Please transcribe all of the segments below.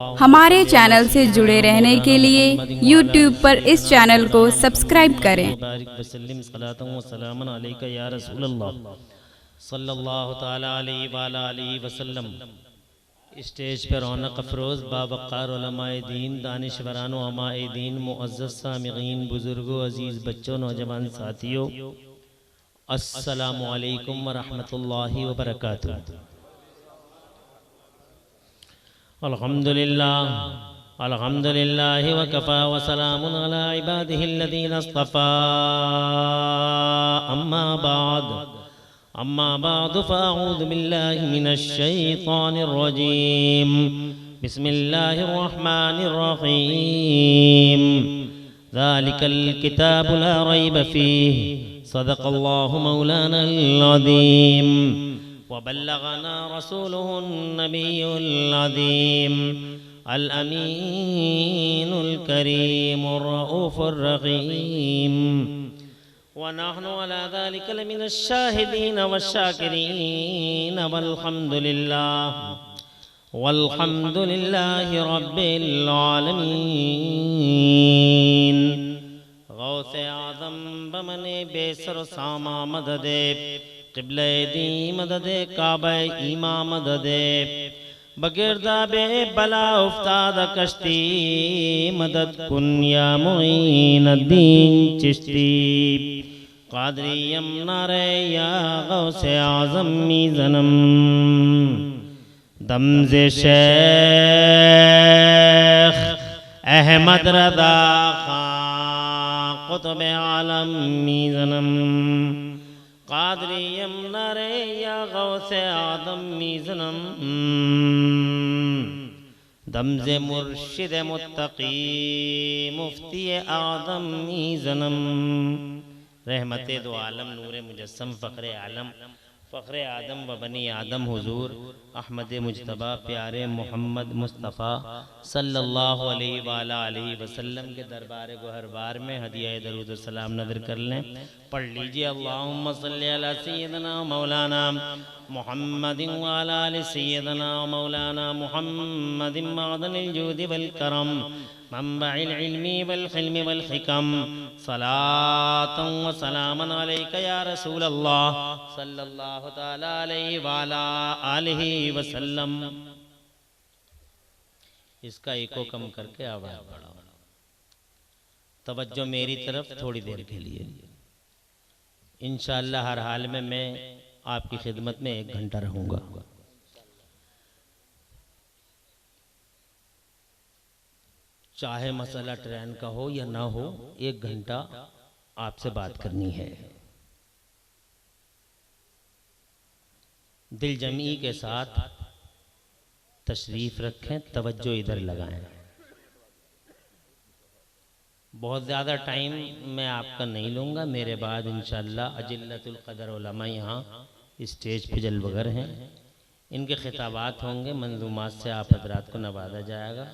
हमारे चैनल से जुड़े रहने के लिए YouTube पर इस चैनल को सब्सक्राइब करें। स्टेज पर रौनक अफरोज़ बावक़ार उलमाए दीन दानिशवरान व हमाए दीन मुअज़्ज़ज़ सामिईन बुज़ुर्गों अज़ीज़ बच्चों नौजवान साथियों, अस्सलामु अलैकुम व रहमतुल्लाहि व बरकातुहू। अल्हम्दुलिल्लाह अल्हम्दुलिल्लाहि व कफ़ा व सलामुन अला इबादिहिल्लज़ीना इस्तफ़ा। अम्मा बाद फ़अऊज़ु बिल्लाहि मिनश शैतानिर रजीम। बिस्मिल्लाहिर रहमानिर रहीम। ज़ालिकल किताबु ला रैब फ़ीहि सदक़ल्लाहु मौलानल अज़ीम व बल्लगना रसूलुहुन नबियुल अज़ीम अल अमीनुल करीमुर रऊफ़ुर रहीम व नहनु अला ज़ालिका लमिनश शाहिदीन वश्शाकिरीन वल्हम्दुलिल्लाहि रब्बिल आलमीन। गौसे आज़म बमने बेसर सामा मददे क़िबले दी मददे काबे ईमा मददे बगिरदाबे बला उफ्ताद कश्ती मदद कुन या मुईनुद्दीन चिश्ती क़ादरियम नारे या गौसे आज़म मीज़नम दमज़े शेख अहमद रज़ा खां क़ुत्ब-ए आलम मीज़नम क़ादरियम नारे या गौसे आज़म मीज़नम दमज़े मुर्शिद मुत्तक़ी मुफ्ती आज़म मीज़नम रहमते दो आलम नूरे मुजस्सम फ़ख्रे आलम फ़ख्रे आदम व बनी आदम हुजूर अहमद मुज्तबा प्यारे मोहम्मद मुस्तफ़ा सल्लल्लाहु अलैहि वसल्लम के दरबार गोहरबार में हदिया दरूद सलाम नज़र कर लें। पढ़ लीजिए अल्लाहुम्मा सल्ली अला सय्यदना मौलाना मुहम्मदिन व अला आलि सय्यदना मौलाना मुहम्मदिन मअदनिल जूदि वल करम मंबइल इल्मी वल हिल्मी वल हिकम सलातन व सलामन अलैका या रसूल अल्लाह सल्लल्लाहु तआला अलैहि व अला आलिहि वसल्लम। इसका एको कम करके आवाज़ बढ़ाओ। तवज्जो मेरी तरफ थोड़ी देर के लिए। इंशाअल्लाह हर हाल में मैं आपकी खिदमत में 1 घंटा रहूँगा। चाहे मसला ट्रेन का हो या ना हो, 1 घंटा आपसे बात करनी है। दिल जमी के साथ तशरीफ़ रखें, तवज्जो इधर लगाएं। बहुत ज़्यादा टाइम मैं आपका नहीं लूँगा। मेरे बाद इंशाअल्लाह अजिल्लतुल क़दर उलमा यहाँ स्टेज पे जलवगर हैं, इनके खिताबात होंगे, मंजूमात से आप हज़रात को नवाजा जाएगा।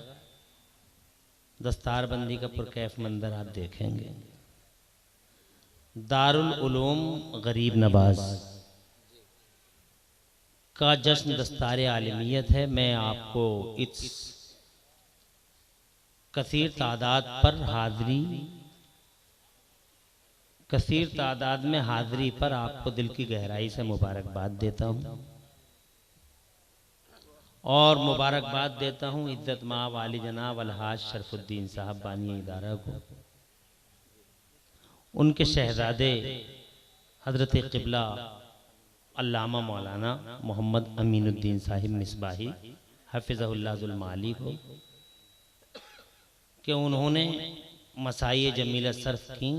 दस्तारबंदी का पुरकैफ मंजर आप देखेंगे। दारुल उलूम गरीब नवाज का जश्न दस्तार आलमियत है। मैं आपको इस कसीर तादाद में हाज़री पर आपको दिल की गहराई से मुबारकबाद देता हूँ और मुबारकबाद देता हूँ इज़्ज़त माँ वाली जनाब अलहाज शरफुद्दीन साहब बानी इदारा को, उनके शहजादे हज़रत क़िबला अल्लामा मौलाना मोहम्मद अमीनुद्दीन साहिब मिसबाही हफ़िज़हुल्लाह माली को कि उन्होंने मसाई जमीला सर्फ की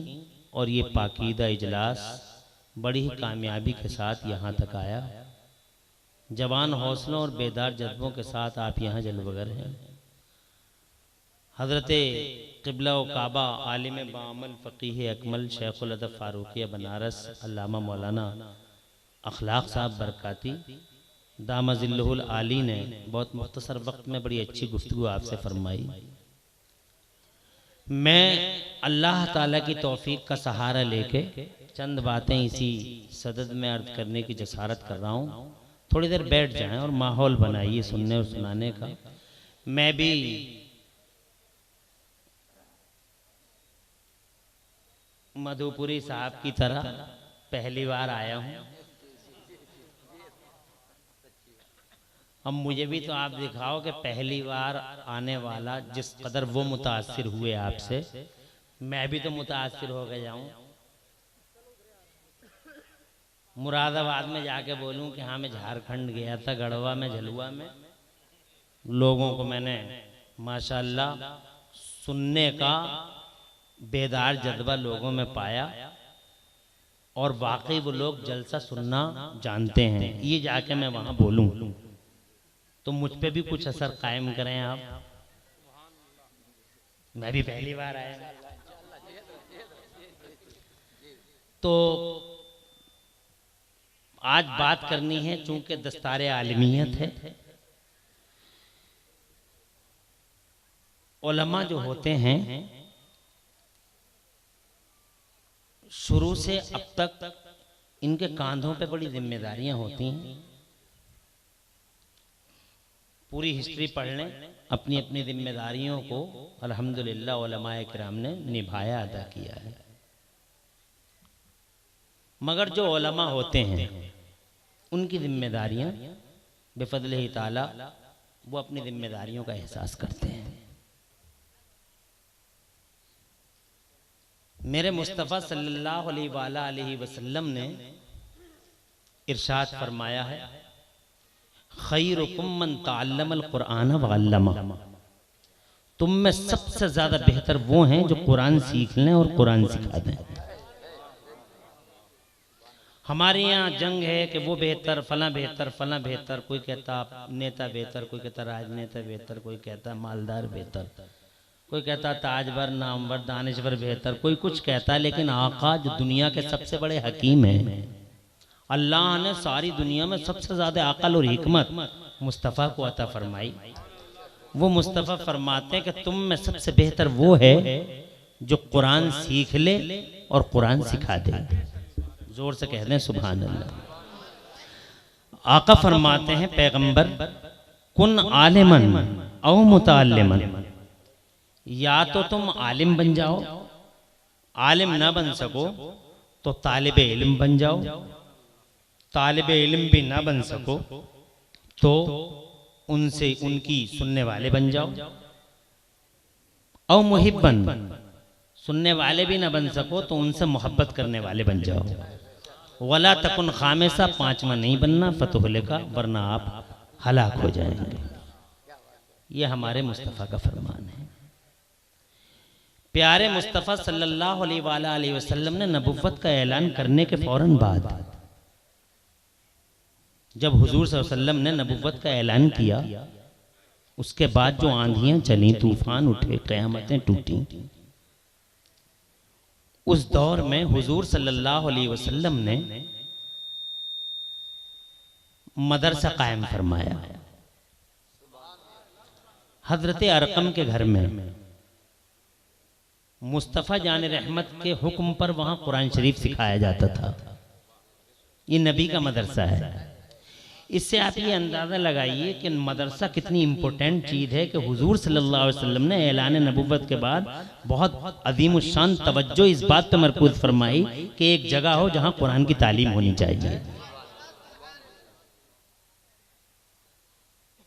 और ये पाकीदा इजलास बड़ी ही कामयाबी के साथ यहाँ तक आया। जवान हौसलों और बेदार जज्बों के साथ आप यहाँ जलवगर हैं। हज़रत क़िबला व काबा आलिम बामल फ़क़ीह अकमल शेखुल अदब फ़ारूक़िया बनारस अल्लामा मौलाना अखलाक साहब बरकाती दामज़िल्लुहुल आली ने बहुत मुख्तसर वक्त में बड़ी अच्छी गुफ्तगू आपसे फरमाई। मैं अल्लाह ताला की तौफ़ीक़ का सहारा लेके चंद बातें इसी सदद में अर्ज़ करने की जसारत कर रहा हूँ। थोड़ी देर बैठ जाएं और माहौल बनाइए सुनने और सुनाने का। मैं भी मधुपुरी साहब की तरह पहली बार आया हूं। अब मुझे भी तो आप दिखाओ कि पहली बार आने वाला जिस कदर वो मुतासिर हुए आपसे, मैं भी तो मुतासिर हो गया जाऊं। मुरादाबाद में जाके बोलूं कि हाँ मैं झारखंड गया था, गढ़वा में, झलुआ में, लोगों को मैंने माशाअल्लाह सुनने का बेदार जज्बा लोगों में पाया और वाकई वो लोग जलसा सुनना जानते हैं। ये जाके मैं वहां बोलूं तो मुझ पे भी कुछ असर कायम करें आप। मैं भी पहली बार आया। तो आज बात करनी है, चूंकि दस्तारे आलमियत है, उलमा जो होते हैं शुरू से अब तक इनके कांधों पे बड़ी जिम्मेदारियां होती हैं। पूरी हिस्ट्री पढ़ लें, अपनी अपनी जिम्मेदारियों को अल्हम्दुलिल्लाह उलमाए किराम ने निभाया, अदा किया है। मगर जो उलमा होते हैं उनकी जिम्मेदारियां बिफज़लिही ताला वो अपनी जिम्मेदारियों का एहसास करते हैं। मेरे मुस्तफ़ा सल्लल्लाहु अलैहि वसल्लम ने इरशाद फरमाया है, खैरुकुम मन तअल्लमल कुरान व अल्लमा, तुम में सबसे ज्यादा बेहतर वो हैं जो कुरान सीख लें और कुरान सिखा दें। हमारे यहाँ जंग है कि वो बेहतर, फला बेहतर, फला बेहतर, कोई कहता नेता बेहतर, कोई कहता राजनेता बेहतर, कोई कहता मालदार बेहतर, कोई कहता ताजवर, नामवर, दानिशवर बेहतर, कोई कुछ कहता। लेकिन आका जो दुनिया के सबसे बड़े हकीम हैं, अल्लाह ने सारी दुनिया में सबसे ज्यादा अकल और हिकमत मुस्तफ़ा को अता फरमाई। वो मुस्तफ़ा फरमाते हैं कि तुम में सबसे बेहतर वो है जो कुरान सीख ले और कुरान सिखा दे। जोर से कह दें सुभान अल्लाह। आका फरमाते हैं पैगंबर, कुन आलिमन औ मुतअल्लिमन, या तो तुम आलिम बन जाओ, आलिम ना बन सको तो तालिब इल्म बन जाओ, तालिब इल्म भी ना बन सको तो उनसे उनकी सुनने वाले बन जाओ, औ मुहिब्बन, सुनने वाले भी ना बन सको तो उनसे मोहब्बत करने वाले बन जाओ, वला तकुन खामिसा, पांचवा नहीं बनना, फतुहलिका, वरना आप हलाक हो जाएंगे। ये हमारे मुस्तफ़ा का फरमान है। प्यारे मुस्तफ़ा सल्लल्लाहु अलैहि वसल्लम ने नबुव्वत का ऐलान करने के फौरन बाद, जब हुजूर सल्लल्लाहु अलैहि वसल्लम ने नबुव्वत का ऐलान किया, उसके बाद जो आंधियां चली, तूफान उठे, क़यामतें टूटी, उस दौर में हुजूर सल्लल्लाहु अलैहि वसल्लम ने मदरसा कायम फरमाया। हजरत अरकम के घर में मुस्तफ़ा जान रहमत के हुक्म पर वहां कुरान शरीफ सिखाया जाता था। ये नबी का मदरसा है। इससे आप ये अंदाज़ा लगाइए कि मदरसा कितनी इम्पोर्टेंट चीज़ है कि हुजूर सल्लल्लाहु अलैहि वसल्लम ने ऐलान नबुव्वत के बाद बहुत अजीम शान तवज्जो इस बात पर मरकूज फरमाई कि एक जगह हो जहां कुरान की तालीम होनी चाहिए।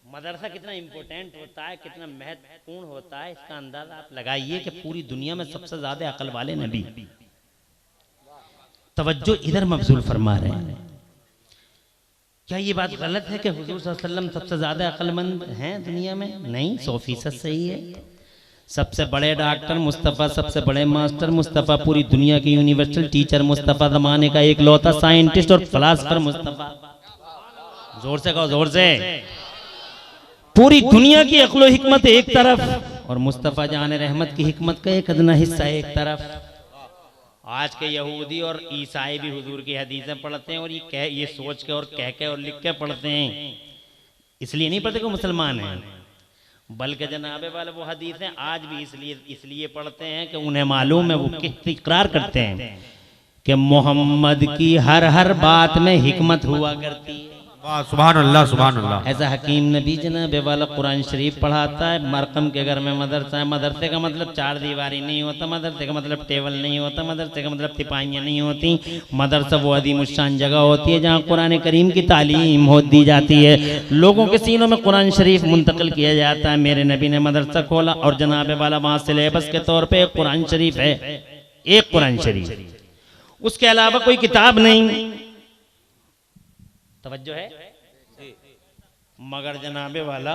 मदरसा कितना इम्पोर्टेंट होता है, कितना महत्वपूर्ण होता है, इसका अंदाजा आप लगाइए कि पूरी दुनिया में सबसे ज्यादा अकल वाले नबी तवज्जो इधर मबजूल फरमा रहे हैं। क्या ये बात गलत है कि हुजूर सल्लल्लाहु अलैहि वसल्लम सबसे ज्यादा अक्लमंद हैं दुनिया में? नहीं, 100% सही है। सबसे बड़े डॉक्टर मुस्तफ़ा, सबसे बड़े मास्टर मुस्तफ़ा, पूरी दुनिया के यूनिवर्सल टीचर मुस्तफ़ा, जमाने का एक लौता साइंटिस्ट और फिलासफर मुस्तफ़ा। जोर से कहो, जोर से। पूरी दुनिया की अक्ल व हिकमत एक तरफ और मुस्तफ़ा जान रहमत की हिकमत का एक अदना हिस्सा एक तरफ। आज के यहूदी और ईसाई भी हुजूर की हदीसें पढ़ते हैं और ये सोच के और कह के और लिख के पढ़ते हैं। इसलिए नहीं पढ़ते कि मुसलमान हैं, बल्कि जनाबे वाले वो हदीसें आज भी इसलिए पढ़ते हैं कि उन्हें मालूम है, वो इकरार करते हैं कि मोहम्मद की हर हर बात में हिकमत हुआ करती है। वाह सुभान अल्लाह सुभान अल्लाह। ऐसा हकीम नबी जनाब वाला कुरान शरीफ पढ़ाता है। मरकम के घर में मदरसा है। मदरसे का मतलब चार दीवारी नहीं होता, मदरसे का मतलब टेबल नहीं होता, मदरसे का मतलब तिपाहियाँ नहीं होती। मदरसा वो अदीम शान जगह होती है जहाँ कुरान करीम की तालीम हो दी जाती है, लोगों के सीनों में कुरान शरीफ मुंतकिल किया जाता है। मेरे नबी ने मदरसा खोला और जनाब वाला वहाँ सिलेबस के तौर पर एक कुरान शरीफ है, एक कुरान शरीफ, उसके अलावा कोई किताब नहीं। तवज्जो है। मगर जनाबे वाला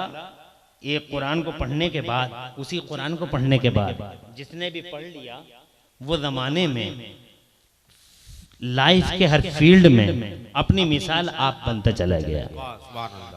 एक कुरान को पढ़ने के बाद, उसी कुरान को पढ़ने के बाद जिसने भी पढ़ लिया वो जमाने में लाइफ के हर फील्ड में अपनी मिसाल आप बनता चला गया।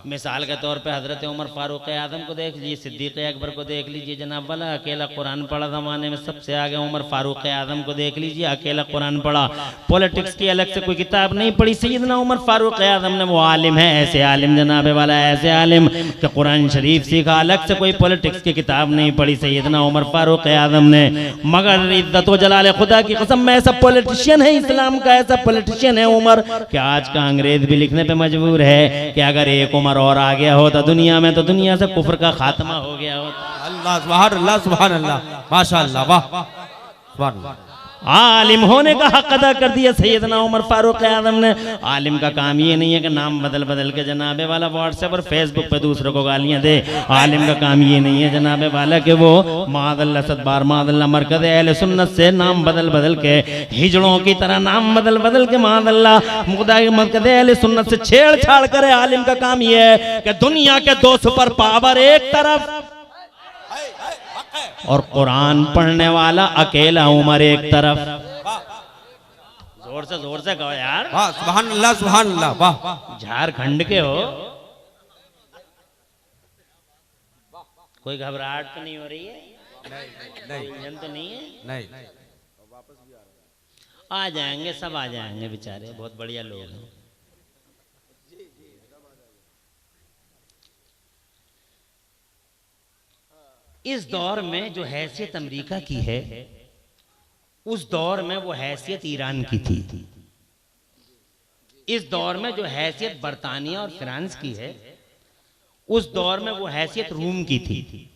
मिसाल के तौर पे हजरत उमर फारूक आजम को देख लीजिए, सिद्दीक अकबर को देख लीजिए, जनाब वाला अकेला कुरान पढ़ा जमाने में सबसे आगे। उमर फारूक आजम को देख लीजिए, अकेला कुरान पढ़ा, पॉलिटिक्स की अलग से कोई किताब नहीं पढ़ी। सैयदना उमर फारूक आजम ने, वो आलिम है, ऐसे आलिम जनाब वाला, ऐसे आलिम कि कुरान शरीफ सीखा, अलग से कोई पॉलिटिक्स की किताब नहीं पढ़ी सैयदना उमर फारूक आजम ने। मगर इज्जत व जलाल खुदा की कसम में ऐसा पॉलिटिशियन है इस्लाम का, ऐसा पॉलिटिशियन है उमर कि आज का अंग्रेज भी लिखने पे मजबूर है कि अगर एक उमर और आ गया होता दुनिया में तो दुनिया से कुफ्र का खात्मा हो गया होता। अल्लाह सुभान अल्लाह सुभान अल्लाह, माशाअल्लाह, वाह सुभान अल्लाह। आलिम होने का हक अदा कर दिया सैयदना उमर फारूक आजम ने। आलिम का काम ये नहीं है कि नाम बदल बदल के जनाबे वाला व्हाट्सएप और फेसबुक पे दूसरों को गालियां दे। आलिम का काम ये नहीं है जनाबे वाला कि वो मादल्ला सदबार मादल्ला मरकज़ अहले सुन्नत से नाम बदल बदल के, हिजड़ों की तरह नाम बदल बदल के मादल्ला खुदा के मरकज़ अहले सुन्नत से छेड़छाड़ करे। आलिम का काम ये है कि दुनिया के दो सुपर पावर एक तरफ और कुरान पढ़ने वाला अकेला उमर एक तरफ। जोर से कहो यार, वाह सुभान अल्लाह सुभान अल्लाह, वाह। झारखंड के हो, कोई घबराहट तो नहीं हो रही है? नहीं इंजन तो नहीं है? नहीं, आ जाएंगे, सब आ जाएंगे बेचारे, बहुत बढ़िया लोग हैं। इस दौर में जो हैसियत अमेरिका की है, उस दौर में वो हैसियत ईरान की थी। इस दौर में जो हैसियत बरतानिया और फ्रांस की है, उस दौर में वो हैसियत रूम की थी।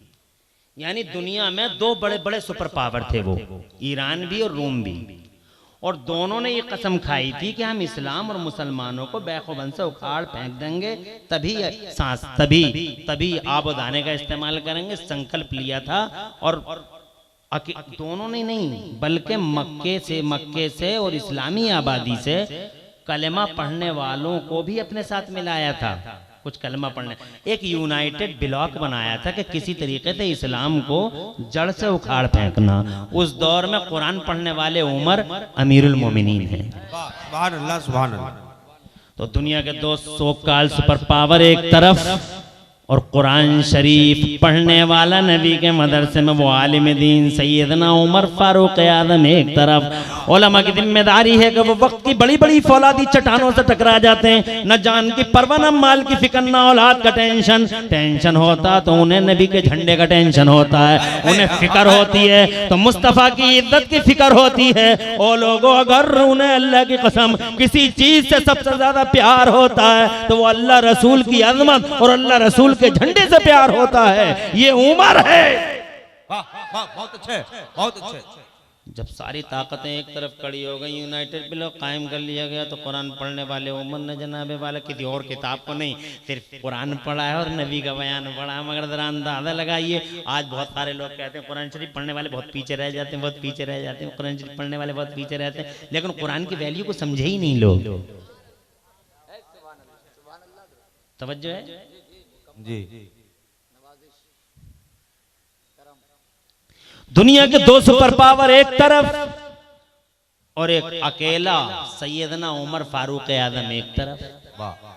यानी दुनिया में दो बड़े बड़े सुपर पावर थे, वो ईरान भी और रोम भी। और दोनों ने ये कसम खाई थी कि हम इस्लाम और मुसलमानों को बैखुबन से उखाड़ फेंक देंगे, तभी आब दाने का इस्तेमाल करेंगे। संकल्प लिया था। और दोनों ने नहीं बल्कि मक्के से और इस्लामी आबादी से कलेमा पढ़ने वालों को भी अपने साथ मिलाया था। कुछ कलमा पढ़ने, एक यूनाइटेड ब्लॉक बनाया था कि किसी तरीके से इस्लाम को जड़ से उखाड़ फेंकना। उस दौर में कुरान पढ़ने वाले उमर अमीरुल मोमिनीन हैं। सुभान अल्लाह सुभान अल्लाह। तो दुनिया के दो सो काल सुपर पावर एक तरफ और कुरान शरीफ पढ़ने वाला नबी के मदरसे में वो आलिम दीन सैयदना उमर फारूक आजम एक तरफ। उलमा की जिम्मेदारी है कि वो वक्त की बड़ी बड़ी फौलादी चट्टानों से टकरा जाते हैं। न जान की परवाह, न माल की फिक्र, न औलाद का टेंशन होता तो उन्हें नबी के झंडे का टेंशन होता है, उन्हें फिक्र होती है तो मुस्तफ़ा की इज्जत की फिक्र होती है। ओ लोगों, अगर उन्हें अल्लाह की कसम किसी चीज से सबसे ज्यादा प्यार होता है तो वो अल्लाह रसूल की अजमत और अल्लाह रसूल के झंडे से प्यार होता है। ये उमर है। वाह वाह, बहुत अच्छे बहुत अच्छे। जब सारी ताकतें एक तरफ खड़ी हो गई, यूनाइटेड ब्लॉक कायम कर लिया गया, तो कुरान पढ़ने वाले उमर ने जनाबे वाला किसी और किताब को नहीं, सिर्फ कुरान पढ़ा है और नबी का बयान पढ़ा है। मगर जरा अंदाजा लगाइए, आज बहुत सारे लोग कहते हैं कुरान शरीफ पढ़ने वाले बहुत पीछे रह जाते हैं, बहुत पीछे रह जाते हैं, कुरान शरीफ पढ़ने वाले बहुत पीछे रहते हैं, लेकिन कुरान की वैल्यू को समझे ही नहीं लोग। तवज्जो है जी। दुनिया के दो सुपर पावर एक तरफ और एक अकेला सैयदना उमर फारूक आजम एक तरफ। वाह।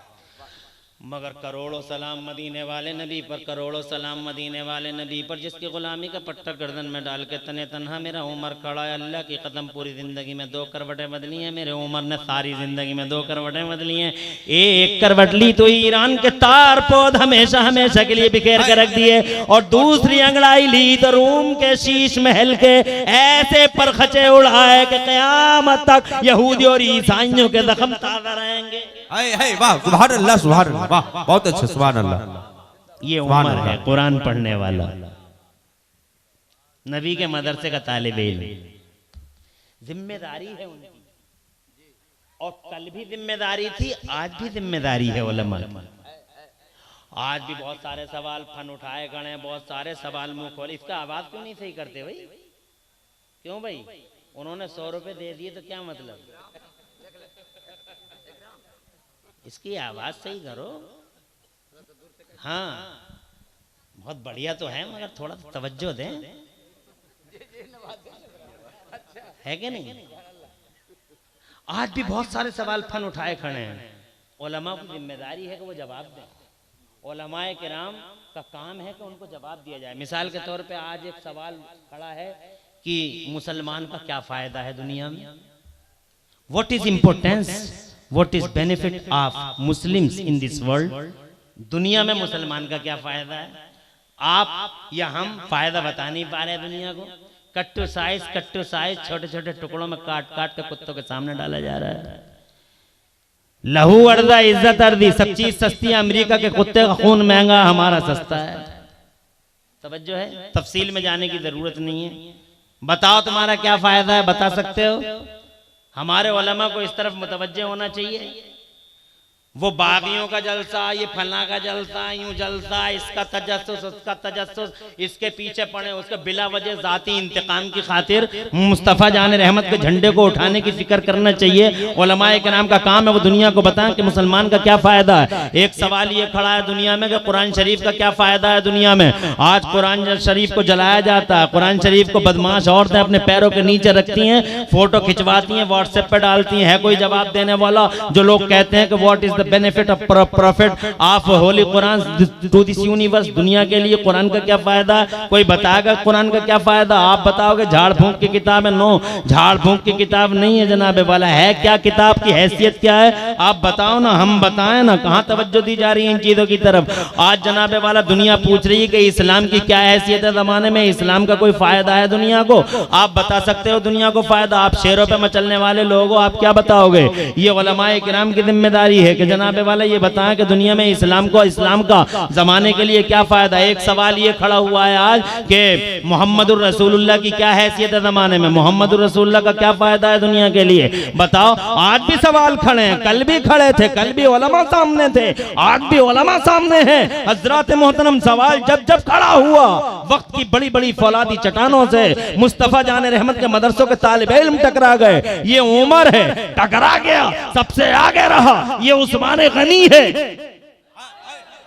मगर करोड़ों सलाम मदीने वाले नबी पर, करोड़ों सलाम मदीने वाले नबी पर, जिसकी गुलामी का पट्टा गर्दन में डाल के तने तन्हा मेरा उमर खड़ा है। अल्लाह की कदम पूरी जिंदगी में 2 करवटें बदली हैं, मेरे उमर ने सारी जिंदगी में 2 करवटें बदली हैं। एक करवट ली तो ईरान के तार पौध हमेशा हमेशा के लिए बिखेर के रख दिए, और दूसरी अंगड़ाई ली तो रोम के शीश महल के ऐसे परखचे उड़ाए कि क़यामत तक यहूदी और ईसाइयों के जख्म ताज़ा रहेंगे। है वाह सुभान अल्लाह सुभान अल्लाह वाह बहुत अच्छे सुभान अल्लाह। ये सुभान उमर है अल्लाह। कुरान पढ़ने वाला, नबी के मदरसे का तालिबे इल्म, जिम्मेदारी है उनकी, और कल भी जिम्मेदारी थी, आज भी जिम्मेदारी है उलमा की। आज भी बहुत सारे सवाल फन उठाए गए हैं, बहुत सारे सवाल मुंह खोले, इसका आवाज क्यों नहीं सही करते भाई? क्यों भाई? उन्होंने 100 रुपए दे दिए तो क्या मतलब? इसकी आवाज सही करो। हाँ बहुत बढ़िया तो है, मगर थोड़ा तवज्जो दें, है कि नहीं? आज भी बहुत सारे सवाल फन उठाए खड़े हैं, उलमा की जिम्मेदारी है कि वो जवाब दें। उलमाए किराम का काम है कि उनको जवाब दिया जाए। मिसाल के तौर पे आज एक सवाल खड़ा है कि मुसलमान का क्या फायदा है दुनिया में? What is importance, what is benefit of Muslims in this world? दुनिया में मुसलमान का क्या फायदा है? आप या हम फायदा बता नहीं पा रहे दुनिया को। कट्टू साइज छोटे छोटे टुकड़ों में काट काट के कुत्तों के सामने डाला जा रहा है। लहू अर्दा इज्जत अर्दी, सब चीज सस्ती है। अमेरिका के कुत्ते का खून महंगा, हमारा सस्ता है। तवज्जो है, तफसील में जाने की जरूरत नहीं है। बताओ तुम्हारा क्या फायदा है, बता सकते हो? हमारे उलमा को इस तरफ मुतवज्जे होना चाहिए। वो बागियों का जलसा, ये फला का जलसा, यूं जलसा, इसका तजस्सुस, उसका तजस्सुस, इसके पीछे पड़े, उसके बिला वजह जाती इंतकाम की खातिर मुस्तफ़ा जान रहमत के झंडे को उठाने की फिक्र करना चाहिए। उलमाए किराम का काम है वो दुनिया को बताएं कि मुसलमान का क्या फायदा है। एक सवाल ये खड़ा है दुनिया में कि कुरान शरीफ का क्या फायदा है दुनिया में। आज कुरान शरीफ को जलाया जाता है, कुरान शरीफ को बदमाश औरतें अपने पैरों के नीचे रखती हैं, फोटो खिंचवाती हैं, व्हाट्सएप पे डालती हैं। है कोई जवाब देने वाला? जो लोग कहते हैं कि what is the benefit of profit of holy Quran to this universe, दुनिया के लिए कुरान का क्या फायदा है? कोई बताएगा कुरान का क्या फायदा? आप बताओगे झाड़ फूंक की किताब है? नो, झाड़ फूंक की किताब नहीं है जनाब वाला। है क्या? किताब की हैसियत क्या है? आप बताओ ना, हम बताएं ना। कहां तवज्जो दी जा रही है इन चीजों की तरफ? आज जनाब वाला दुनिया पूछ रही है कि इस्लाम की क्या हैसियत है जमाने में, इस्लाम का कोई फायदा है दुनिया को? आप बता सकते हो दुनिया को फायदा? आप शेरों पे मचलने वाले लोग हो, आप क्या बताओगे? ये उलमाए किराम की जिम्मेदारी है कि जनाब वाला ये बताएं कि दुनिया में इस्लाम का जमाने के लिए क्या फायदा है। एक सवाल ये खड़ा हुआ है आज कि मोहम्मदुर रसूलुल्लाह की क्या हैसियत है जमाने में, मोहम्मदुर रसूलुल्लाह का क्या फायदा है दुनिया के लिए? बताओ। आज भी सवाल खड़े हैं, कल भी खड़े थे, कल भी उलमा सामने थे, आज भी उलमा सामने हैं। हजरात मोहतरम, सवाल जब जब खड़ा हुआ वक्त की बड़ी बड़ी फौलादी चट्टानों से मुस्तफा जान रहमत के मदरसों के तालिबे इल्म टकरा गए। ये उमर है, टकरा गया, सबसे आगे रहा। ये उस्मान गनी है।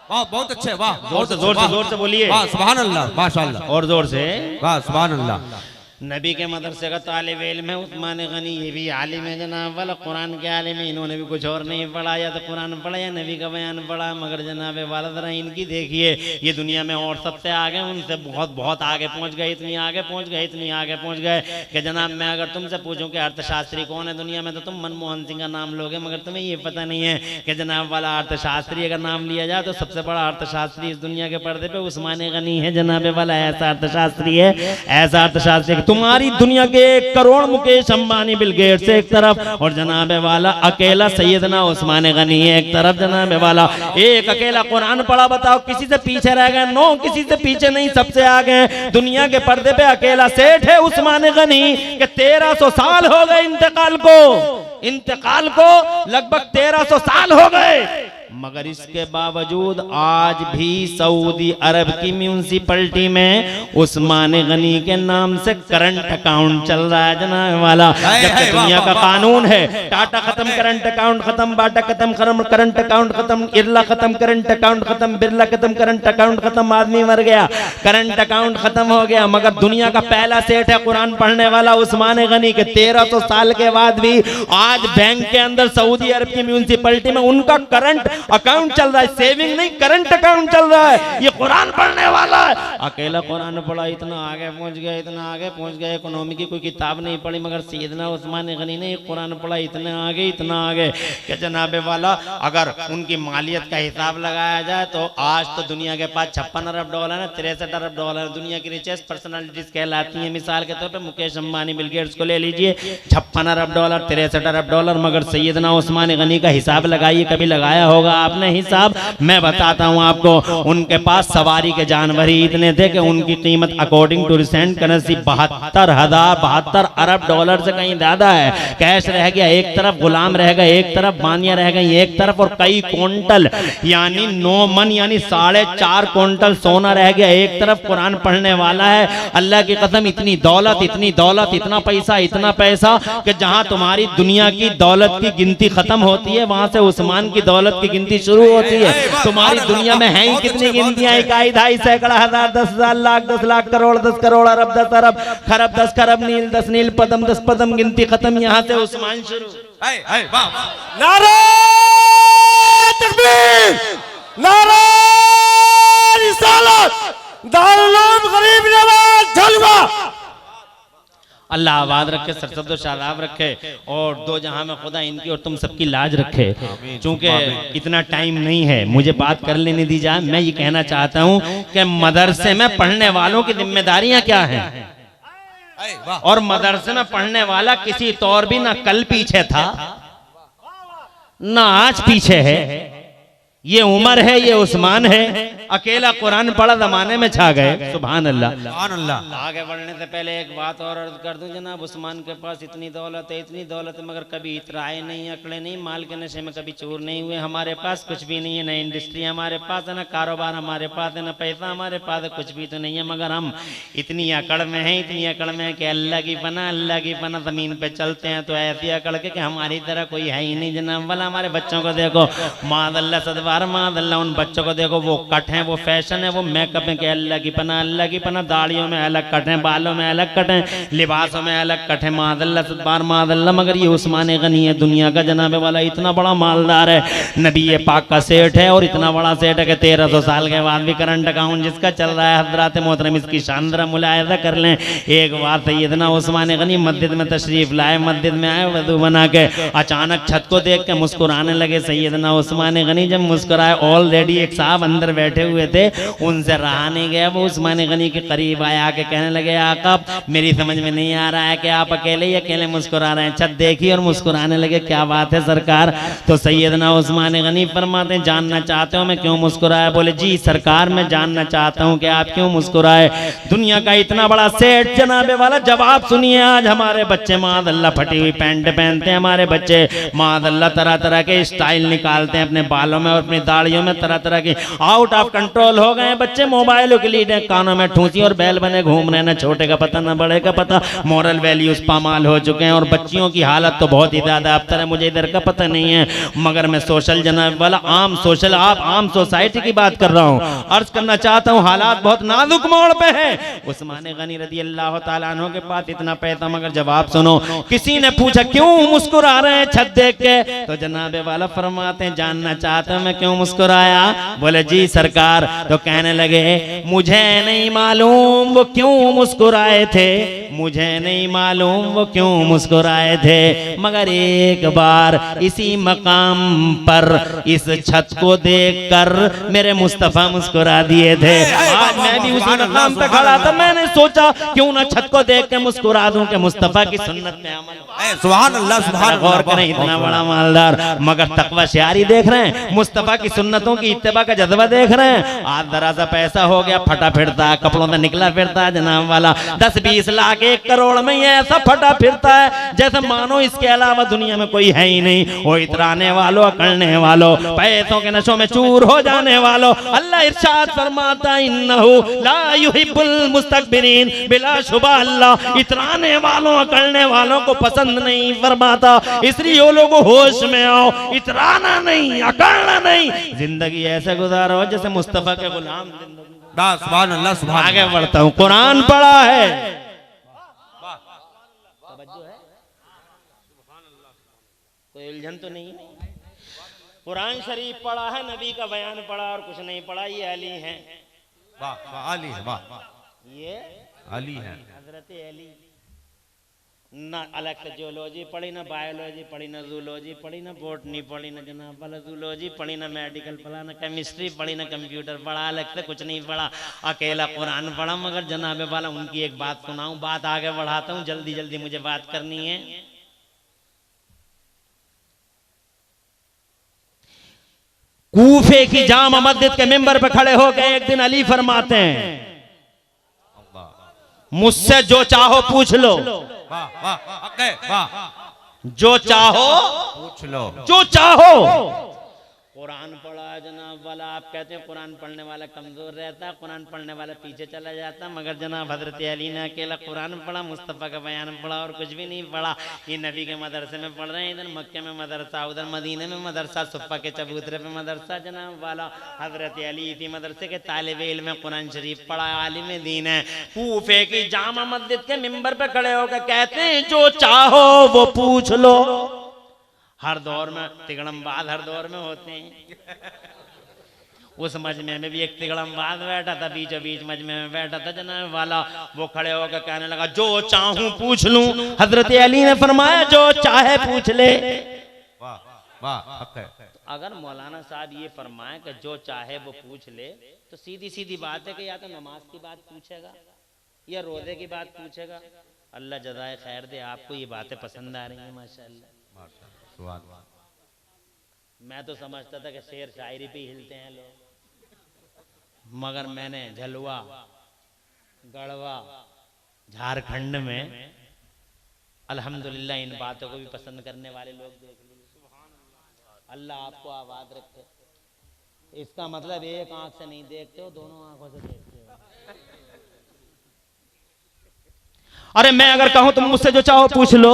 वाह बहुत अच्छे, वाह जोर से बोलिए। वाह सुभान अल्लाह माशाअल्लाह, और जोर से। वाह सुभान अल्लाह। नबी के मदरसे का तालिब इल्म है उस्मान गनी, ये भी आलिम है जनाब वाला, कुरान के आलिम है। इन्होंने भी कुछ और नहीं पढ़ा, या तो कुरान पढ़ा या नबी का बयान पढ़ा। मगर जनाब वाला जरा इनकी देखिए, ये दुनिया में और सबसे आगे, उनसे बहुत बहुत आगे पहुंच गए, इतनी आगे पहुंच गए, इतनी आगे पहुंच गए कि जनाब मैं अगर तुमसे पूछूं कि अर्थशास्त्री कौन है दुनिया में, तो तुम मनमोहन सिंह का नाम लोगे, मगर तुम्हें ये पता नहीं है कि जनाब वाला अर्थशास्त्री अगर नाम लिया जाए तो सबसे बड़ा अर्थशास्त्री इस दुनिया के पर्दे पे उस्मान गनी है जनाब वाला। ऐसा अर्थशास्त्री है, ऐसा अर्थशास्त्री। तुम्हारी दुनिया के 1 करोड़ मुकेश अंबानी बिल गेट्स एक तरफ, और जनाब वाला अकेला सैयदना उस्मान गनी है एक तरफ। जनाब वाला एक अकेला कुरान पढ़ा, बताओ किसी से पीछे रह गए? नो, किसी से पीछे नहीं, सबसे आगे। दुनिया के पर्दे पे अकेला सेठ है उस्मान गनी के 1300 साल हो गए इंतकाल को लगभग 1300 साल हो गए। मगर इसके बावजूद आज भी सऊदी अरब की म्यूनिसिपैलिटी में उस्मान गनी के नाम से करंट अकाउंट चल रहा है जनाब वाला। जबकि दुनिया का कानून है टाटा खत्म, करंट अकाउंट खत्म, बाटा खत्म, करंट अकाउंट खत्म, इरला खत्म, करंट अकाउंट खत्म, बिरला खत्म, करंट अकाउंट खत्म, आदमी मर गया, करंट अकाउंट खत्म हो गया। मगर दुनिया का पहला सेठ है कुरान पढ़ने वाला उस्मान गनी के 1300 साल के बाद भी आज बैंक के अंदर सऊदी अरब की म्यूनिसिपैलिटी में उनका करंट अकाउंट चल रहा है, सेविंग नहीं करंट अकाउंट चल रहा है, ये कुरान पढ़ने वाला है। अकेला कुरान पढ़ा, इतना आगे पहुंच गया, इतना आगे पहुंच गया। इकोनॉमी की कोई किताब नहीं पढ़ी, मगर सैयदना उस्मान गनी ने कुरान पढ़ा, इतना आगे कि जनाबे वाला अगर उनकी मालियत का हिसाब लगाया जाए तो आज तो दुनिया के पास 56 अरब डॉलर है, 63 अरब डॉलर दुनिया की रिचेस्ट पर्सनालिटीज कहलाती हैं। मिसाल के तौर पे मुकेश अंबानी, बिल गेट्स को ले लीजिए, 56 अरब डॉलर, 63 अरब डॉलर। मगर सैयदना उस्मान गनी का हिसाब लगाइए, कभी लगाया होगा आपने हिसाब? मैं बताता हूं आपको, उनके पास सवारी के जानवर ही इतने थे कि उनकी कीमत अकॉर्डिंग टू रिसेंट करेंसी 72 अरब डॉलर से कहीं ज्यादा है। कैश रह गया एक तरफ, गुलाम रह गए एक तरफ, बानियां रह गई एक तरफ, और कई क्विंटल यानी 9 मन यानी 4.5 क्विंटल सोना रह गया एक तरफ। कुरान पढ़ने वाला है, अल्लाह की कसम इतनी दौलत, इतना पैसा कि जहां तुम्हारी दुनिया की दौलत की गिनती खत्म होती है, वहां से उस्मान की दौलत की गिनती शुरू होती है। तुम्हारी दुनिया में है ही कितनी गिनतियां, 1 ढाई सैकड़ा हजार 10,000 लाख 10 लाख करोड़ 10 करोड़ अरब 10 अरब खरब 10 खरब नील 10 नील पदम 10 पदम, गिनती खत्म, यहाँ से उस्मान शुरू। नारे तकबीर, नारे रिसालत, दारुल उलूम गरीब नवाज झलवा। अल्लाह आबाद रखे, सरसब्दो शादाब रखे, और दो जहां में खुदा इनकी और तुम सबकी लाज रखे। चूंकि इतना टाइम नहीं है, मुझे बात कर लेने दी जाए। मैं ये कहना चाहता हूं कि मदरसे में पढ़ने वालों की जिम्मेदारियां क्या हैं, और मदरसे में पढ़ने वाला किसी तौर भी ना कल पीछे था ना आज पीछे है। ये उमर है, ये उस्मान है, अकेला कुरान पढ़ा जमाने में छा गए। सुभान अल्लाह, सुभान अल्लाह। आगे बढ़ने से पहले एक बात और अर्ज कर दूं जनाब, उस्मान के पास इतनी दौलत है, मगर कभी इतराए नहीं, अकड़े नहीं, माल के नशे में कभी चोर नहीं हुए। हमारे पास कुछ भी नहीं है, न इंडस्ट्री हमारे पास है, न कारोबार हमारे पास है, न पैसा हमारे पास है, कुछ भी तो नहीं है। मगर हम इतनी अकड़ में हैं, कि अल्लाह की पना जमीन पे चलते हैं तो ऐसी अकड़ के कि हमारी तरह कोई है ही नहीं जनाब। वाला हमारे बच्चों को देखो, मादल्ला सदवार मादल्ला, उन बच्चों को देखो, वो कट है, वो फैशन है, वो मेकअप है, कि अल्लाह की पना, दाढ़ियों में अलग कट है, बालों में अलग कट है, लिबासों में अलग कट है, मादल्ला सदवार मादल्ला। मगर ये उस्मान गनी है, दुनिया का जनाबे वाला, इतना बड़ा मालदार है, नबी पाक का सेठ है, और इतना बड़ा सेठ है कि 1300 साल के बाद भी करंट अकाउंट जिसका चल रहा है। हजरात मोहतरम, इसकी शान जरा मुलाहिजा कर लें। एक बार सैयदना उस्मान गनी मस्जिद में तशरीफ लाए, मस्जिद में आए वजू बना के, अचानक छत को देख के मुस्कुराने लगे। सैयदना उस्मान गनी जब मुस्कुराए, ऑलरेडी एक साहब अंदर बैठे हुए थे, उनसे रहा नहीं गया, वो उस्मान गनी के करीब आया के कहने लगे, आका मेरी समझ में नहीं आ रहा है कि आप अकेले मुस्कुरा रहे हैं। छत देखी और मुस्कुराने लगे। क्या बात है सरकार? तो सैयदना उस्मान गनी फरमाते, जानना चाहते हो मैं क्यों मुस्कुराया? बोले जी सरकार, मैं जानना चाहता हूँ कि आप क्यों मुस्कुराए। दुनिया का इतना बड़ा सेठ जनाबे वाला, जवाब सुनिए। आज हमारे बच्चे मादल्ला फटी हुई पैंट पहनते हैं, हमारे बच्चे मादल्ला तरह तरह के स्टाइल निकालते हैं अपने बालों में और अपनी दाढ़ियों में, तरह तरह की आउट ऑफ कंट्रोल हो गए बच्चे। मोबाइलों के लिए कानों में ठूसी और बैल बने घूम रहे, ना छोटे का पता ना बड़े का पता। मॉरल वैल्यूज पामाल हो चुके हैं, और बच्चियों की हालत तो बहुत ही ज्यादा अब तरह, मुझे इधर का पता नहीं है, मगर मैं सोशल जनाब वाला आम सोशल आम सोसाइटी की बात कर रहा हूँ। अर्ज करना चाहता हूँ, हालात बहुत नाजुक मोड़ पे है। उस्मान गनी रज़ी अल्लाह तआला अन्हु के पास इतना पैसा, मगर जवाब सुनो। किसी ने पूछा क्यों मुस्कुरा रहे हैं छत देख के, तो जनाबे वाला फरमाते हैं, जानना चाहते हैं मैं क्यों मुस्कुराया? बोले जी सरकार। तो कहने लगे, मुझे नहीं मालूम वो क्यों मुस्कुराए थे, मुझे नहीं मालूम वो क्यों मुस्कुराए थे, मगर एक बार इसी मकाम पर इस छत को देखकर मेरे मुस्तफा मुस्कुरा दिए थे। आज मैं भी उसी मकाम पे खड़ा था, मैंने सोचा क्यों ना छत को देख के मुस्कुरा दूं कि मुस्तफा की सुन्नत पे अमल। सुभान अल्लाह, सुभान अल्लाह। गौर करें, इतना बड़ा मालदार, मगर तकवा शारी देख रहे हैं, मुस्तफा की सुन्नतों की इत्तिबा का जज्बा देख रहे हैं। आज जरा सा पैसा हो गया, फटा फिरता है, कपड़ों से निकला फिरता है जनाब वाला, 10-20 लाख 1 करोड़ में ये ऐसा फटा फिरता है जैसे मानो इसके अलावा दुनिया में कोई है ही नहीं। वो इतराने वालों, अकड़ने वालों, पैसों के नशों में चूर हो जाने वालों, अल्लाह इरशाद फरमाता, इन्नहु ला युहिब्बुल मुस्तकबिरीन। बिला शुबा अल्लाह इतराने वालों, अकड़ने वालों को पसंद नहीं फरमाता। इसलिए वो लोगों होश में आओ, इतराना नहीं, अकड़ना नहीं, जिंदगी ऐसे गुजारो जैसे मुस्तफा के गुलाम। सुभान अल्लाह, सुभान। आगे बढ़ता हूँ, कुरान पढ़ा है, कोई उलझन तो नहीं है। कुरान शरीफ पढ़ा है, नबी का बयान पढ़ा और कुछ नहीं पढ़ा, ये अली हैं। वाह वाह अली है, वाह ये अली है। हजरत अली। ना अलग से जियोलॉजी पढ़ी, ना बायोलॉजी पढ़ी, ना जूलॉजी पढ़ी, ना बॉटनी पढ़ी, ना जनाब वाला जूलॉजी पढ़ी, ना मेडिकल पढ़ा, ना केमिस्ट्री पढ़ी, ना कंप्यूटर पढ़ा, अलग से कुछ नहीं पढ़ा, अकेला कुरान पढ़ा। मगर जनाब वाला उनकी एक बात सुनाऊं, बात आगे बढ़ाता हूँ, जल्दी जल्दी मुझे बात करनी है। कूफे की जामा मस्जिद के मिंबर पे खड़े होकर एक दिन अली फरमाते हैं, मुझसे जो चाहो पूछ लो, वाह वाह वाह, जो चाहो पूछ लो, जो चाहो। कुरान पढ़ा जनाब वाला, आप कहते हैं कुरान पढ़ने वाला कमजोर रहता, कुरान पढ़ने वाला पीछे चला जाता, मगर जनाब हजरत अली ने अकेला कुरान पढ़ा, मुस्तफ़ा का बयान पढ़ा और कुछ भी नहीं पढ़ा। ये नबी के मदरसे में पढ़ रहे हैं, इधर मक्के में मदरसा, उधर मदीने में मदरसा, सुफ़ा के चबूतरे पे मदरसा जनाब वाला। हजरत अली इसी मदरसे के तालिब इल्म में कुरान शरीफ पढ़ा, आलिम दीन है। कूफे की जामा मस्जिद के मिंबर पे खड़े होकर कहते हैं, जो चाहो वो पूछ लो। हर दौर में तिगड़मबाज हर दौर में होते हैं। उस मजमे में भी एक तिगड़मबाज बैठा था, बीचों बीच मजमे में बैठा था जनाब वाला। वो खड़े होकर कहने लगा, जो चाहूं पूछ लूं। हजरत अली ने फरमाया, जो चाहे पूछ ले। वाह वाह। अगर मौलाना साहब ये फरमाए कि जो चाहे वो पूछ ले, तो सीधी सीधी बात है कि या तो नमाज की बात पूछेगा या रोजे की बात पूछेगा। अल्लाह जज़ाए खैर दे, आपको ये बातें पसंद आ रही हैं माशाअल्लाह। मैं तो समझता था कि शेर शायरी पे हिलते हैं लोग, मगर मैंने झलवा गढ़वा झारखंड में अल्हम्दुलिल्लाह इन बातों को भी पसंद करने वाले लोग देख लिए। अल्लाह आपको आबाद रखे। इसका मतलब एक आंख से नहीं देखते हो, दोनों आंखों से देखते हो। अरे मैं अगर कहूं तुम मुझसे जो चाहो पूछ लो,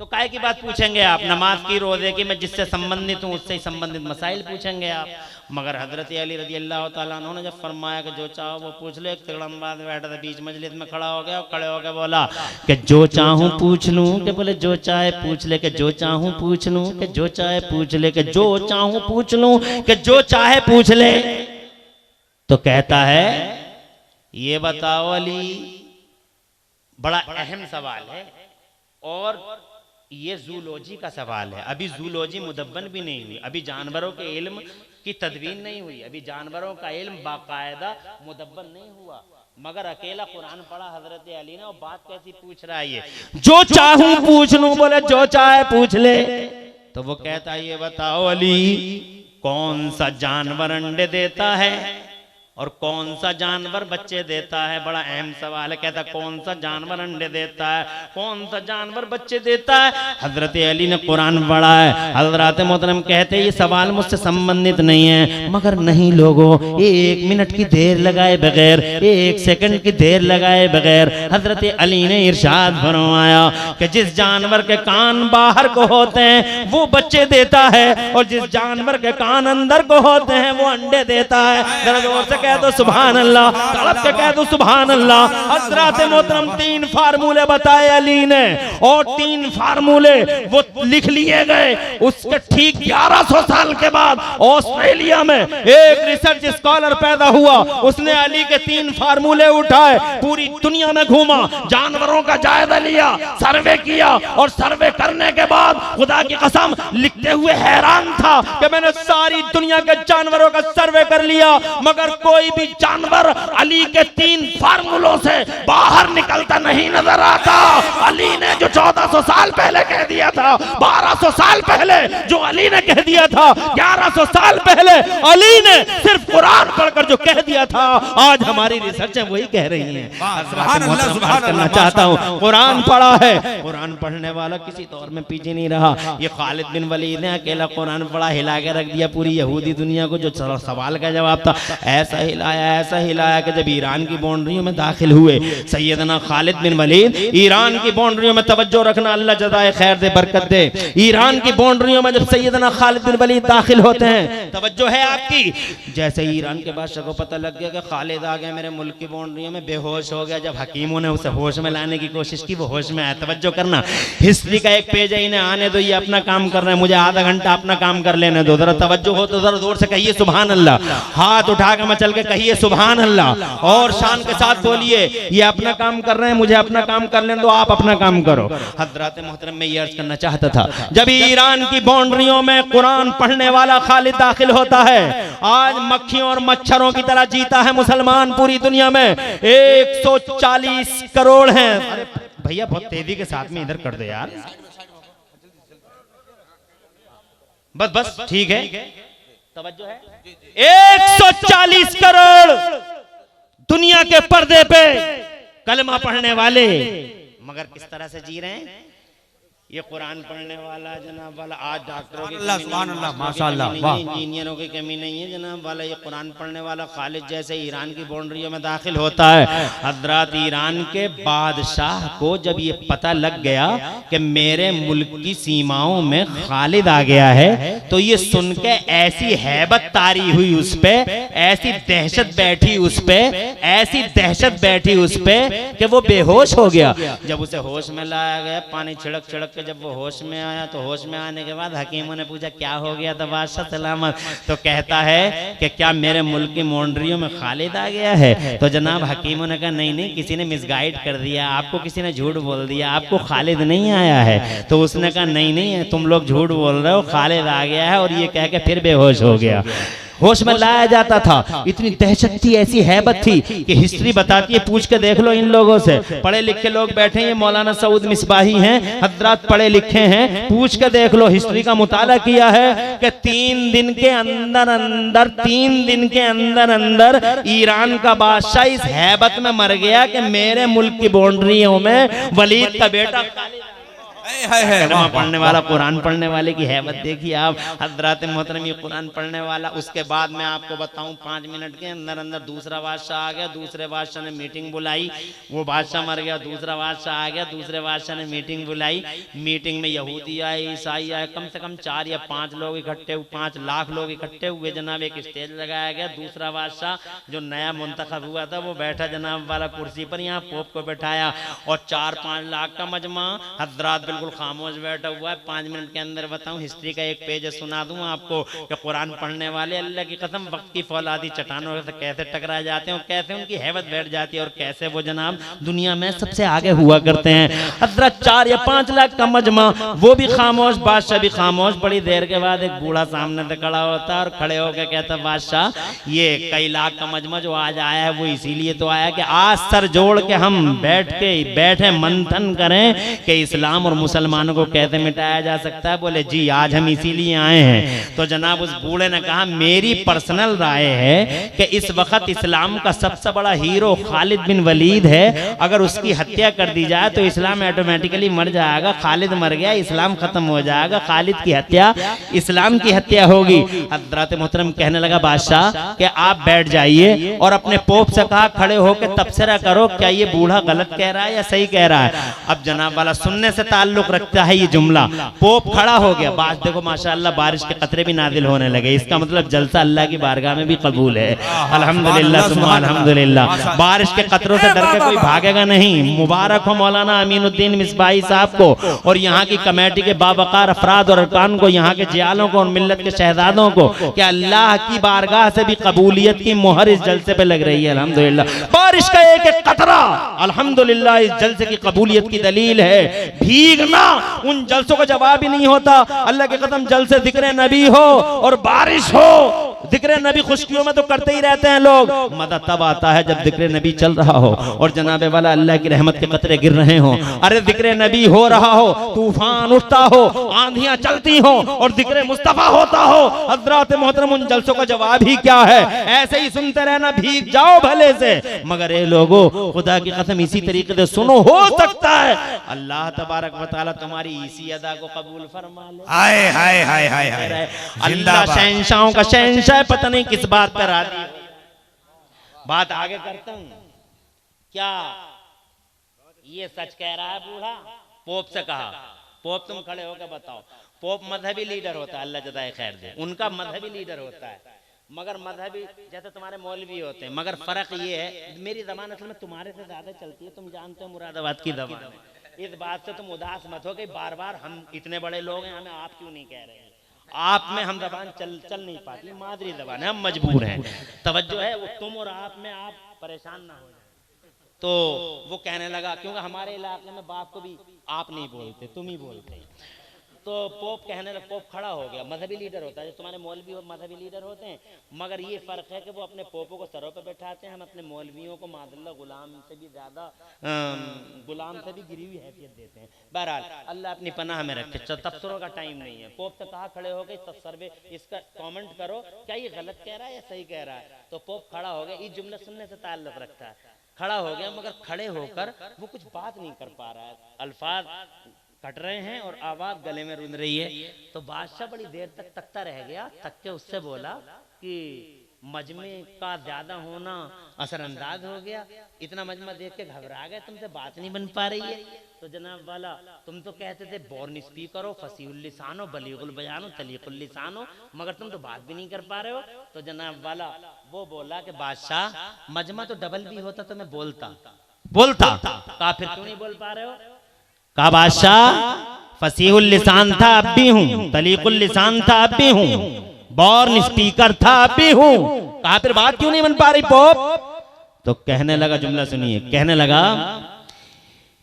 तो काय की बात पूछेंगे आप? नमाज की, रोजे की, मैं जिससे संबंधित हूँ उससे संबंधित मसाइल पूछेंगे आप। मगर हजरत अली रजी अल्लाह तआला अन्हु ने जब फरमाया कि जो चाहो वो पूछ लो, एक तिगड़मबाज बैठा था बीच मजलिस में, खड़ा हो गया और खड़े होकर बोला कि जो चाहूं पूछ लूं। कि बोले जो चाहे पूछ ले, कि जो चाहूं पूछ लूं, कि जो चाहे पूछ ले, कि जो चाहूं पूछ लूं, कि जो चाहे पूछ ले। तो कहता है, ये बताओ अली, बड़ा अहम सवाल है और ये जूलॉजी का सवाल है। अभी जूलॉजी मुदब्बन भी नहीं हुई, अभी जानवरों के इल्म की तदवीन नहीं हुई, अभी जानवरों का इल्म बाकायदा मुदब्बन नहीं हुआ, मगर अकेला कुरान पढ़ा हजरत अली ने और बात कैसी पूछ रहा है ये, जो चाहूं पूछ लूं। बोले जो चाहे पूछ ले। तो वो कहता है, ये बताओ अली, कौन सा जानवर अंडे देता है और कौन सा जानवर बच्चे देता है? बड़ा अहम सवाल है। कहता कौन सा जानवर अंडे देता है, कौन सा जानवर बच्चे देता है? हजरत अली ने कुरान पढ़ा है। हजरत मोहतरम कहते हैं, ये सवाल मुझसे संबंधित नहीं है, मगर नहीं लोगों, एक मिनट की देर लगाए बगैर, एक सेकंड की देर लगाए बगैर हजरत अली ने इरशाद फरमाया कि जिस जानवर के कान बाहर को होते हैं वो बच्चे देता है, और जिस जानवर के कान अंदर को होते हैं वो अंडे देता है। जरा जोर से कह दो सुभान अल्लाह, तड़प के कह दो सुभान अल्लाह। हजरत मोहतरम 3 फार्मूले बताए अली ने, और 3 फार्मूले वो लिख लिए गए। उसके ठीक 1100 साल के बाद ऑस्ट्रेलिया में एक रिसर्च स्कॉलर पैदा हुआ, उसने अली के 3 फार्मूले उठाए, पूरी दुनिया में घूमा, जानवरों का जायजा लिया, सर्वे किया, और सर्वे करने के बाद खुदा की कसम लिखते हुए हैरान था कि मैंने सारी दुनिया के जानवरों का सर्वे कर लिया, मगर कोई भी जानवर अली के 3 फार्मूलों से बाहर निकलता नहीं नजर आता। अली ने जो 1400 साल पहले कह दिया था, 1200 साल पहले जो अली ने कह दिया था, 1100 साल पहले अली ने सिर्फ कुरान पढ़कर जो कह दिया था, आज हमारी रिसर्चें वही कह रही हैं। करना चाहता हूँ, कुरान पढ़ा है, कुरान पढ़ने वाला किसी दौर में पीछे नहीं रहा। ये खालिद बिन वलीद ने अकेला कुरान पढ़ा, हिला के रख दिया पूरी यहूदी दुनिया को। जो सवाल का जवाब था, ऐसा ऐसा हिलाया कि जब ईरान की बाउंड्रियों में दाखिल हुए सैयदना खालिद बिन वलीद, ईरान की बाउंड्रियों में तवज्जो रखना, अल्लाह जज़ाए खैर दे, बरकत दे। ईरान की बाउंड्रियों में जब सैयदना खालिद बिन वलीद दाखिल होते हैं, तवज्जो है आपकी, जैसे ईरान के बादशाह को पता लग गया कि खालिद आ गया मेरे मुल्क की बाउंड्रियों में, बेहोश हो गया। जब हकीमों ने उसे होश में लाने की कोशिश की, वो होश में आया। तवज्जो करना, हिस्ट्री का एक पेज है, इन्हें आने दो, ये अपना काम कर रहे हैं, मुझे आधा घंटा अपना काम कर लेने दो। जरा तवज्जो हो तो जरा जोर से कहिए सुभान अल्लाह, हाथ उठा कर मचल के कहिए सुभान अल्लाह, और शान के साथ बोलिए ये अपना काम कर रहे हैं, मुझे अपना काम कर लेने दो, आप अपना काम करो। हजरत मोहतरम में ये अर्ज करना चाहता था, जब ईरान की बाउंड्रियों में कुरान पढ़ने वाला खालिद दाखिल होता है, आज मक्खियों और मच्छरों की तरह जीता है मुसलमान पूरी दुनिया में। 140 करोड़ हैं। भैया बहुत तेजी के साथ में इधर कर दो यार, बस बस ठीक है, तवज्जो है। 140 करोड़ दुनिया के पर्दे पे कलमा पढ़ने वाले, मगर किस तरह से जी रहे हैं? ये कुरान पढ़ने वाला जनाब वाला, आज डॉक्टरों की इंजीनियरों की कमी नहीं है जनाब वाला, ये कुरान पढ़ने वाला खालिद जैसे ईरान की बाउंड्रियों में दाखिल होता है। हजरत ईरान के बादशाह को जब ये पता लग गया कि मेरे मुल्क की सीमाओं में खालिद आ गया है, तो ये सुन के ऐसी हैबत तारी हुई उस पे, ऐसी दहशत बैठी उस पे, ऐसी दहशत बैठी उस पे कि वो बेहोश हो गया। जब उसे होश में लाया गया, पानी छिड़क छिड़क जब वो होश में आया, तो होश में आने के बाद हकीमों ने पूछा क्या हो गया था बादशाह सलामत, तो कहता है कि क्या मेरे मुल्क की बाउंड्रियों में खालिद आ गया है? तो जनाब हकीमों ने कहा नहीं नहीं, किसी ने मिसगाइड कर दिया आपको, किसी ने झूठ बोल दिया, आपको खालिद नहीं आया है। तो उसने कहा नहीं नहीं, तुम लोग झूठ बोल रहे हो, खालिद आ गया है, और ये कह के फिर बेहोश हो गया। होश में लाया जाता था, इतनी दहशत थी, ऐसी हैबत थी कि हिस्ट्री बताती है, पूछ के देख लो इन लोगों से, पढ़े लिखे लोग बैठे हैं, मौलाना सऊद मिसबाही हैं, हजरत पढ़े लिखे हैं, पूछ के देख लो, हिस्ट्री का मुताला किया है कि 3 दिन के अंदर अंदर ईरान का बादशाह इस हैबत में मर गया कि मेरे मुल्क की बाउंड्रियों में वलीद का बेटा कलमा पढ़ने वाला, कुरान पढ़ने वाले की हैबत देखिए आप। हजरत मोहतरम ये कुरान पढ़ने वाला, उसके बाद मैं आपको बताऊं 5 मिनट के अंदर अंदर दूसरा बादशाह आ गया, दूसरे बादशाह ने मीटिंग बुलाई, वो बादशाह मर गया, दूसरा बादशाह आ गया, दूसरे बादशाह ने मीटिंग बुलाई, मीटिंग में यहूदी आए, ईसाई आए, कम से कम 4 या 5 लोग इकट्ठे हुए, 5 लाख लोग इकट्ठे हुए जनाब। एक स्टेज लगाया गया, दूसरा बादशाह जो नया मुंतखब हुआ था वो बैठा जनाब वाला कुर्सी पर, यहाँ पोप को बैठाया, और 4-5 लाख का मजमा, हजरत बिल्कुल खामोश बैठा हुआ है। 5 मिनट के अंदर बताऊं, हिस्ट्री का एक पेज सुना दूं आपको कि कुरान पढ़ने वाले अल्लाह की कसम वक्त की फौलादी चट्टानों से कैसे टकरा जाते हैं, और कैसे उनकी हैबत बैठ जाती है, और कैसे वो जनाब दुनिया में सबसे आगे हुआ करते हैं। हजरत 4 या 5 लाख का मजमा, वो भी खामोश, बादशाह भी खामोश। बड़ी देर के बाद एक बूढ़ा सामने से खड़ा होता है और खड़े होकर कहता बादशाह ये कई लाख का मजमा जो आज आया है वो इसीलिए तो आया कि आज सर जोड़ के हम बैठे मंथन करें कि इस्लाम और मुसलमानों को कैसे मिटाया जा सकता है। बोले जी आज हम इसीलिए आए हैं। तो जनाब उस बूढ़े ने कहा मेरी पर्सनल राय है कि इस वक्त इस्लाम का सबसे बड़ा हीरो खालिद बिन वलीद है, अगर उसकी हत्या कर दी जाए तो इस्लाम ऑटोमेटिकली मर जाएगा। खालिद मर गया, इस्लाम खत्म हो जाएगा, खालिद की हत्या इस्लाम की हत्या होगी। हजरत मोहतरम कहने लगा बादशाह कि आप बैठ जाइए, और अपने पोप से कहा खड़े होकर तबसरा करो क्या ये बूढ़ा गलत कह रहा है या सही कह रहा है। अब जनाब वाला सुनने से ताल्लुक रखता है ये जुमला। पोप खड़ा हो गया, बात देखो माशाअल्लाह बारिश के कतरे भी नाजिल होने लगे, इसका मतलब जलसा अल्लाह की बारगाह में भी कबूल है। अल्हम्दुलिल्लाह सुब्हान अल्हम्दुलिल्लाह। बारिश के कतरों से डर के कोई भागेगा नहीं। मुबारक हो मौलाना अमीनुद्दीन मिसबाही साहब को और यहाँ की कमेटी के बावकार अफराद और अरकान को, यहाँ के जियालों को और मिल्लत के शहजादों को कि अल्लाह की बारगाह से भी कबूलियत की मोहर इस जलसे पे लग रही है। अल्हम्दुलिल्लाह बारिश का एक एक कतरा अल्हम्दुलिल्लाह इस जलसे की कबूलियत की दलील है। भीगना उन जलसों का जवाब ही नहीं होता। अल्लाह के कसम जलसे जिक्र नबी हो और बारिश हो, जिक्र नबी खुशकियों में तो करते ही रहते हैं लोग, मदद तब आता है जब जिक्र नबी चल रहा हो और जनाबे वाला अल्लाह की रहमत के कतरे गिर रहे हो। अरे जिक्र नबी हो रहा हो, तूफान उठता हो, आंधियां चलती हो और जिक्र मुस्तफा होता हो, हजरत मोहतरम उन जलसों का जवाब ही क्या है। ऐसे ही सुनते रहना, भीग जाओ भले से, मगर ये लोगों खुदा की कसम इसी तरीके से सुनो, हो सकता है अल्लाह तबारक व तआला तुम्हारी इसी अदा को कबूल फरमा ले। हाय हाय हाय हाय हाय, अल्लाह शहंशाहों का शहंशाह, पता नहीं किस बात पर राजी। बात आगे करता हूं। क्या ये सच कह रहा है बूढ़ा? पोप से कहा, पोप तुम खड़े होकर बताओ। पोप मजहबी लीडर होता है, अल्लाह जज़ाए खैर दे, उनका मजहबी लीडर होता है, मगर मजहबी जैसे तुम्हारे मौलवी होते हैं, मगर फर्क ये है मेरी जबान असल में तुम्हारे से ज्यादा चलती है, तुम जानते हो मुरादाबाद की जबान है। इस बात से तुम उदास मत हो कि बार बार हम इतने बड़े लोग हैं, हमें आप क्यों नहीं कह रहे हैं। आप में हम जबान चल नहीं पाती, मादरी जबान है, हम मजबूर हैं। तवज्जो है वो तुम और आप में, आप परेशान ना हो जाए। तो वो कहने लगा, क्योंकि हमारे इलाके में बाप को भी आप नहीं बोलते, तुम ही बोलते। तो पोप कहने लगा, पोप खड़ा हो गया, मजहबी लीडर होता है, जो तुम्हारे मौलवी और मजहबी लीडर होते हैं, मगर ये फर्क है कि वो अपने पोपों को सरों पे बैठाते हैं, हम अपने मौलवियों को मादल्ला गुलाम से भी ज्यादा, गुलाम से भी गिरी हुई हैसियत देते हैं। बहरहाल अल्लाह अपनी पनाह में रखे, तबसरों का टाइम नहीं है। पोप से कहा खड़े हो गए, सर्वे इसका कॉमेंट करो, क्या ये गलत कह रहा है या सही कह रहा है। तो पोप खड़ा हो गया, इस जुमले सुनने से ताल्लुक रखता है, खड़ा हो गया, मगर खड़े होकर वो कुछ बात नहीं कर पा रहा है, अल्फाज कट रहे हैं और आवाज गले में रुंध रही है। तो बादशाह बड़ी देर तक तकता रह गया, तक के उससे बोला कि मजमे का ज्यादा होना असरअंदाज हो गया, इतना मजमा देख के घबरा गए, तुमसे बात नहीं बन पा रही है। तो जनाब वाला, तुम तो कहते थे बॉर्न स्पीकर हो, फसीहुल लिसान हो, बलीगुल बयान हो, तलीकुल लिसान हो, मगर तुम तो बात भी नहीं कर पा रहे हो। तो जनाब वाला वो बोला कि बादशाह मजमा तो डबल भी होता तो मैं बोलता। कहा फिर क्यों नहीं बोल पा रहे हो? कहा बादशाह फसीहुल लिसान था अब भी हूँ, तलीकुल लिसान था अब भी हूँ, बॉर्न स्पीकर था अब भी हूँ। कहा फिर बात क्यों नहीं बन पा रही पोप? तो कहने लगा, जुमला सुनिए, कहने लगा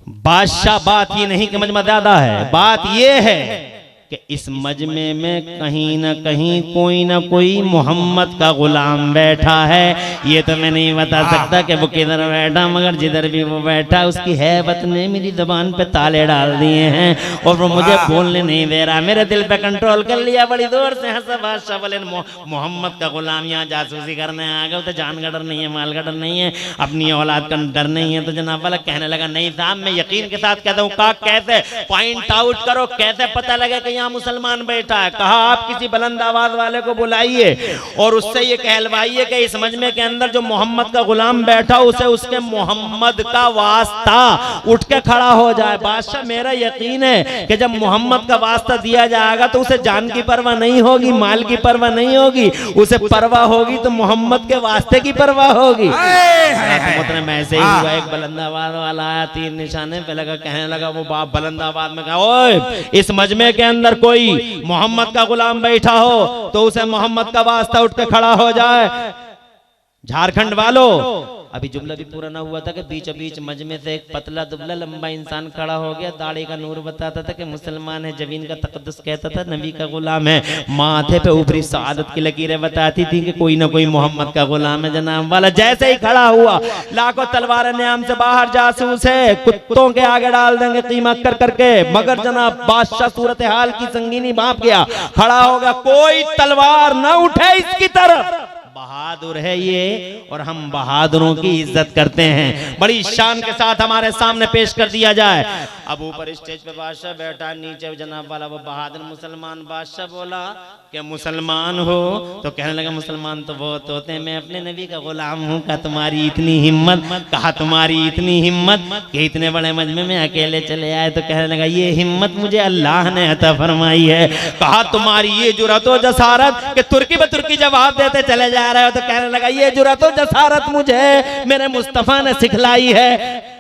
बादशाह बात ये नहीं कि मजमा ज्यादा है, बात ये है कि इस मजमे में कहीं ना कहीं कोई ना कोई मोहम्मद का गुलाम बैठा है। ये तो मैं नहीं बता सकता कि वो किधर बैठा, मगर जिधर भी वो बैठा उसकी हैबत ने मेरी जबान पे ताले डाल दिए हैं और वो मुझे बोलने नहीं दे रहा, मेरे दिल पे कंट्रोल कर लिया। बड़ी दूर से हंसा बादशाह, बोले मोहम्मद का गुलाम यहाँ जासूसी करने आ गए, तो जान का डर नहीं है, माल का डर नहीं है, अपनी औलाद का डर नहीं है। तो जनाब वाला कहने लगा, नहीं साहब मैं यकीन के साथ कहता हूँ। कहा कैसे? पॉइंट आउट करो, कैसे पता लगे कि यहाँ मुसलमान बैठा है? कहा आप किसी बुलंद आवाज वाले को बुलाइए और उससे ये कहलवाइए कि इस मजमे के अंदर जो मोहम्मद का गुलाम बैठा उसे उसके मोहम्मद का वास्ता उठ के खड़ा हो जाए। बादशाह मेरा यकीन है कि जब मोहम्मद का वास्ता दिया जाएगा तो उसे जान की परवाह नहीं होगी, माल की परवाह नहीं होगी, उसे परवाह होगी तो मोहम्मद के वास्ते की परवाह होगी। मतलब ऐसे ही हुआ, एक बुलंद आवाज वाला आया, तीर निशाने पे लगा, कहने लगा, वो बाप बुलंद आवाज में कहा, ओए इस मजमे के अंदर कोई मोहम्मद का गुलाम बैठा हो तो उसे मोहम्मद का वास्ता उठ के खड़ा हो जाए। झारखंड वालों, अभी जुमला भी पूरा ना हुआ था कि बीच बीच मजमे से एक पतला दुबला लंबा इंसान खड़ा हो गया, दाढ़ी का नूर बताता था कि मुसलमान है, जमीन का तकद्दुस कहता था, नबी का गुलाम है, माथे पे ऊपरी सआदत की लकीरें बताती थी कि कोई ना कोई मोहम्मद का गुलाम है। जनाब वाला जैसे ही खड़ा हुआ, लाखों तलवार न्याम से बाहर जासूस है, कुत्तों के आगे डाल देंगे कीमा कर करके, मगर जनाब बादशाह सूरत हाल की संगीनी भाप गया, खड़ा होगा, कोई तलवार न उठे इसकी तरफ। बहादुर है ये और हम बहादुरों की इज्जत करते हैं, बड़ी शान के साथ हमारे सामने पेश कर दिया जाए। अब ऊपर स्टेज पे बादशाह बैठा, नीचे जनाब वाला वो बहादुर मुसलमान। बादशाह बोला कि मुसलमान हो? तो कहने लगा, मुसलमान तो बहुत होते हैं, मैं अपने नबी का गुलाम हूँ। कहा तुम्हारी इतनी हिम्मत? कहा तुम्हारी इतनी हिम्मत कि इतने बड़े मजमे में अकेले चले आए? तो कहने लगा, ये हिम्मत मुझे अल्लाह ने अता फरमाई है। कहा तुम्हारी ये जुर्रत व जसारत कि तुर्की ब तुर्की जवाब देते चले जा रहे हो? तो कहने लगा, ये जुर्रत व जसारत मुझे मेरे मुस्तफा ने सिखलाई है।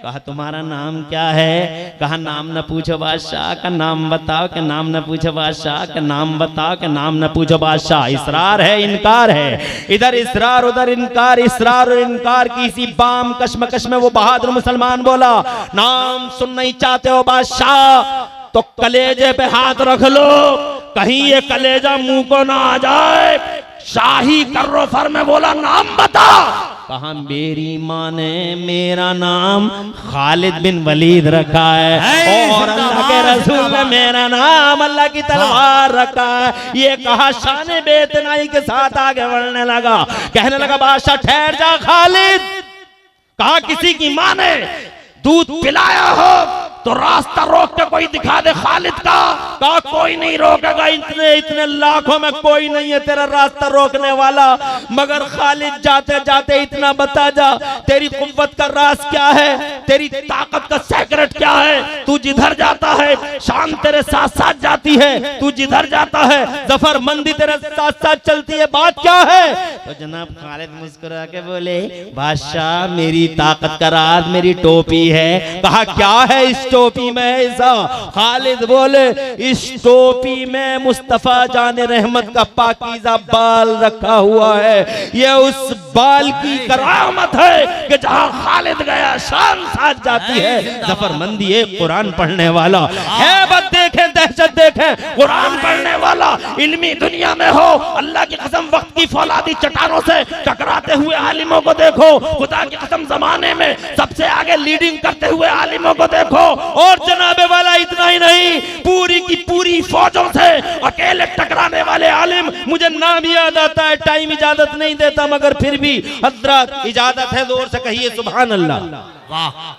कहा तुम्हारा नाम क्या है? कहा नाम न पूछो बादशाह का नाम बताओ, के नाम न पूछो बादशाह का नाम बताओ, के नाम न पूछो बादशाह। इसरार है इनकार है, इधर इसरार उधर इनकार, इसरार और इनकार की इसी बाम कश्मकश में वो बहादुर मुसलमान बोला, नाम सुन नहीं चाहते हो बादशाह तो कलेजे पे हाथ रख लो, कहीं ये कलेजा मुंह को ना आ जाए। शाही कर्रो फर में बोला, नाम बता। कहा मेरी माँ ने मेरा नाम खालिद बिन वलीद रखा है और अल्लाह के रसूल ने मेरा नाम अल्लाह की तलवार रखा है। ये कहा शान बेतनाई के साथ आगे बढ़ने लगा, कहने लगा, बादशाह ठहर जा खालिद। कहा किसी की माँ ने दूध पिलाया हो तो रास्ता रोक के कोई दिखा दे खालिद का, कहा कोई नहीं रोकेगा, इतने इतने लाखों में कोई नहीं है तेरा रास्ता रोकने वाला, मगर खालिद जाते जाते इतना बता जा, तेरी कुव्वत का राज क्या है, तेरी ताकत का सेक्रेट क्या है, तू जिधर जाता है शान तेरे साथ साथ जाती है, तू जिधर जाता है जफर मंदी तेरे साथ साथ चलती है, बात क्या है? तो जनाब खालिद मुस्कुरा के बोले बादशाह मेरी ताकत का राज मेरी टोपी है। कहा क्या है इस टोपी में ऐसा? खालिद बोले इस टोपी में मुस्तफा जाने रहमत का पाकीज़ा बाल रखा हुआ है, ये उस बाल की करामत है कि जहां खालिद गया शान साथ जाती है। जफरमंदी एक कुरान पढ़ने वाला, हैबत देखें दहशत देखें, कुरान पढ़ने वाला इल्मी दुनिया में हो, अल्लाह की कसम वक्त की फौलादी चट्टानों से टकराते हुए आलिमों को देखो, खुदा की कसम जमाने में सबसे आगे लीडिंग करते हुए आलिमों को देखो, और जनाबे वाला इतना ही नहीं पूरी की पूरी फौजों से अकेले टकराने वाले आलिम, मुझे नाम याद आता है, टाइम इजाजत नहीं देता मगर फिर भी हजरत इजाजत है, जोर से कहिए सुभान अल्लाह।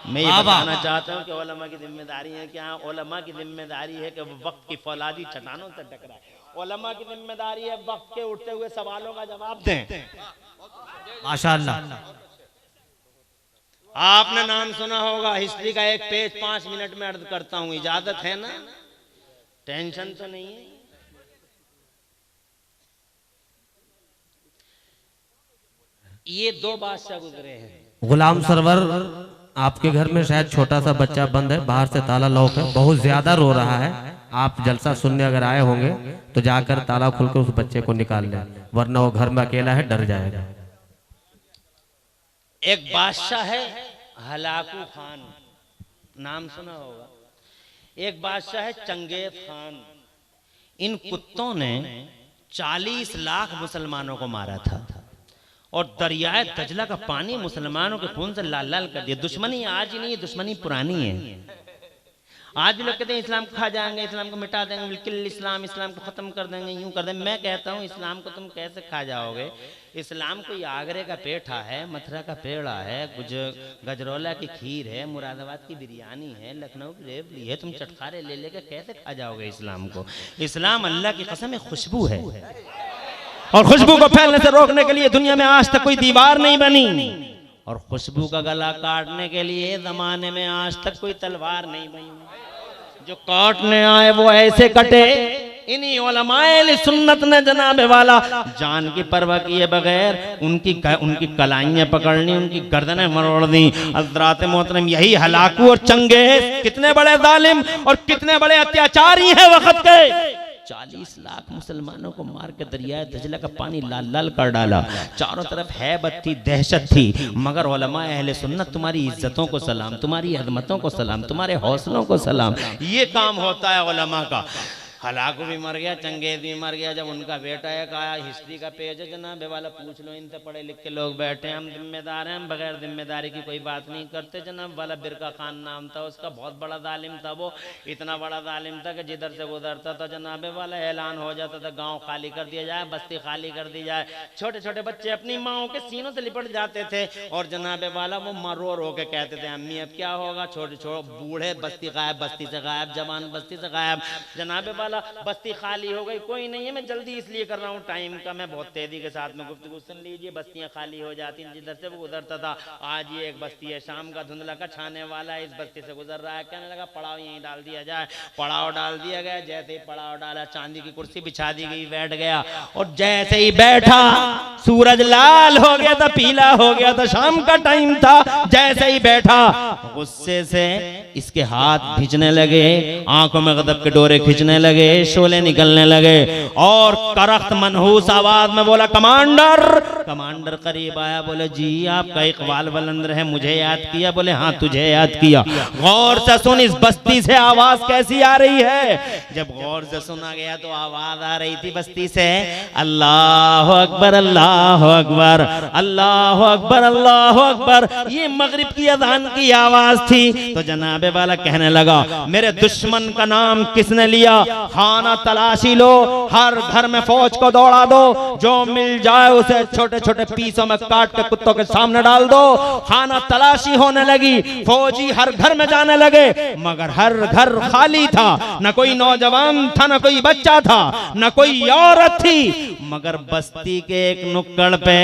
मैं ये बताना चाहता हूँ कि उलमा की जिम्मेदारी है क्या? उलमा की जिम्मेदारी है कि वक्त की फौलादी चट्टानों से टकराए, उलमा की जिम्मेदारी है वक्त के उठते हुए सवालों का जवाब दें। माशाअल्लाह। आपने नाम सुना होगा, हिस्ट्री का एक पेज 5 मिनट में अर्ज करता हूँ, इजाजत है ना? टेंशन तो नहीं है? ये 2 बादशाह गुजरे हैं। गुलाम सरवर आपके घर में शायद छोटा सा बच्चा बंद है, बाहर से ताला लॉक है, बहुत ज्यादा रो रहा है, आप जलसा सुनने अगर आए होंगे तो जाकर ताला खोलकर उस बच्चे को निकाल लें, वरना वो घर में अकेला है, डर जाएगा। एक बादशाह है हलाकू खान, नाम सुना होगा। एक बादशाह है चंगेज खान। इन कुत्तों ने 40 लाख मुसलमानों को मारा था और दरियाए दजला का पानी मुसलमानों के खून से लाल लाल कर दिया। दुश्मनी आज ही नहीं है, दुश्मनी पुरानी है। आज भी लोग कहते हैं इस्लाम को खा जाएंगे, इस्लाम को मिटा देंगे, बिल्कुल इस्लाम को खत्म कर देंगे, यूं कर देंगे। मैं कहता हूं इस्लाम को तुम कैसे खा जाओगे? इस्लाम कोई आगरे का पेठा है, मथुरा का पेड़ा है, कुछ गजरौला की खीर है, मुरादाबाद की बिरयानी है, लखनऊ की रेवड़ी है, तुम चटखारे ले लेकर कैसे खा जाओगे इस्लाम को? इस्लाम अल्लाह की कसम एक खुशबू है, और खुशबू को फैलने से रोकने के लिए दुनिया में आज तक कोई दीवार नहीं बनी, और खुशबू का गला काटने के लिए जमाने में आज तक कोई तलवार नहीं बनी। जो काटने आए वो ऐसे कटे। इन्हीं उलमाए सुन्नत ने जनाबे वाला जान की परवाह किए बगैर उनकी कलाइयां पकड़नी, उनकी गर्दनें मरोड़ दी। हज़रात मोहतरम यही हलाकू और चंगेज कितने बड़े जालिम और कितने बड़े अत्याचारी हैं वक्त के। 40 लाख मुसलमानों को मार के दरियाए दजला का पानी लाल लाल कर डाला। चारों तरफ हैबत थी, दहशत थी, मगर उलमा अहले सुन्नत तुम्हारी इज्जतों को सलाम, तुम्हारी अज़मतों को सलाम, तुम्हारे हौसलों को सलाम। ये काम होता है उलमा का। हलाकू भी मर गया, चंगेज भी मर गया। जब उनका बेटा एक आया, हिस्ट्री का पेज है जनाबे वाला, पूछ लो इनसे, पढ़े लिखे लोग बैठे, हम जिम्मेदार हैं, हम बगैर जिम्मेदारी की कोई बात नहीं करते। जनाब वाला बिरका खान नाम था उसका, बहुत बड़ा जालिम था वो, इतना बड़ा जालिम था कि जिधर से गुजरता था जनाबे वाला ऐलान हो जाता था गाँव खाली कर दिया जाए, बस्ती खाली कर दी जाए। छोटे छोटे बच्चे अपनी माओं के सीनों से लिपट जाते थे और जनाबे वाला वो रो रो के कहते थे अम्मी अब क्या होगा, छोटे छोटे बूढ़े बस्ती गायब, बस्ती से गायब, जवान बस्ती से गायब। जनाबे बस्ती खाली हो गई, कोई नहीं है, मैं जल्दी इसलिए कर रहा हूँ टाइम का, मैं बहुत तेजी के साथ में गुफ्तगू सुन लीजिए। बस्तियां खाली हो जाती हैं, जिधर से वो गुजरता था। आज ये एक बस्ती है, शाम का धुंधला का छाने वाला है, इस बस्ती से गुजर रहा है, कहने लगा पड़ाव यहीं डाल दिया जाए। पड़ाव डाल दिया गया, जैसे ही पड़ाव डाला चांदी की कुर्सी बिछा दी गई, बैठ गया, और जैसे ही बैठा सूरज लाल हो गया था, पीला हो गया था, शाम का टाइम था। जैसे ही बैठा गुस्से से इसके हाथ खींचने लगे, आंखों में गदब के डोरे खींचने लगे, शोले निकलने लगे, और करख्त मनहूस आवाज में बोला कमांडर। कमांडर करीब आया, बोले जी आपका इकबाल बुलंद है, मुझे याद किया? बोले हाँ तुझे याद किया। गौर से सुन, इस बस्ती से आवाज कैसी आ रही है? जब गौर से सुना गया तो आवाज आ रही थी बस्ती से, अल्लाह अकबर, अल्लाह अकबर, अल्लाह अकबर, अल्लाह अकबर। ये मगरिब की अज़ान की आवाज थी। तो जनाबे वाला कहने लगा मेरे दुश्मन का नाम किसने लिया? खाना तलाशी लो, हर घर में फौज को दौड़ा दो, जो मिल जाए उसे छोटे छोटे पीसों में काट के कुत्तों के सामने डाल दो। खाना तलाशी होने लगी, फौजी हर घर में जाने लगे, मगर हर घर खाली था, न कोई नौजवान था, न कोई बच्चा था, न कोई औरत थी, मगर बस्ती के एक नुक्कड़ पे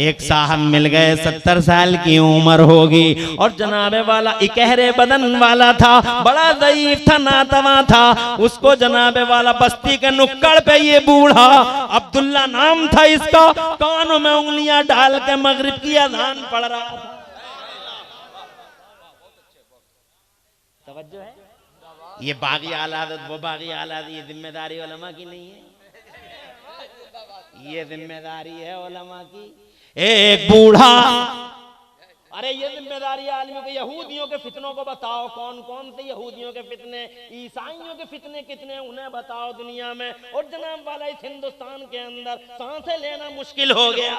एक साहब मिल गए, 70 साल की उम्र होगी, और जनाबे वाला इकहरे बदन वाला था, बड़ा ज़ईफ था, नातवा था। उसको जनाबे वाला बस्ती के नुक्कड़ पे ये बूढ़ा, अब्दुल्ला नाम था इसका, कानों में उंगलियां डाल के मगरिब की अज़ान पढ़ रहा था। तवज्जो है? ये बागी आला हज़रत, वो बागी आला हज़रत, ये जिम्मेदारी उलमा की नहीं है, ये जिम्मेदारी है उलमा की। एक बूढ़ा, अरे ये जिम्मेदारी आलमी को, यहूदियों के फितनों को बताओ, कौन कौन से यहूदियों के फितने, ईसाइयों के फितने कितने, उन्हें बताओ दुनिया में। और जनाब वाला इस हिंदुस्तान के अंदर सांसें लेना मुश्किल हो गया।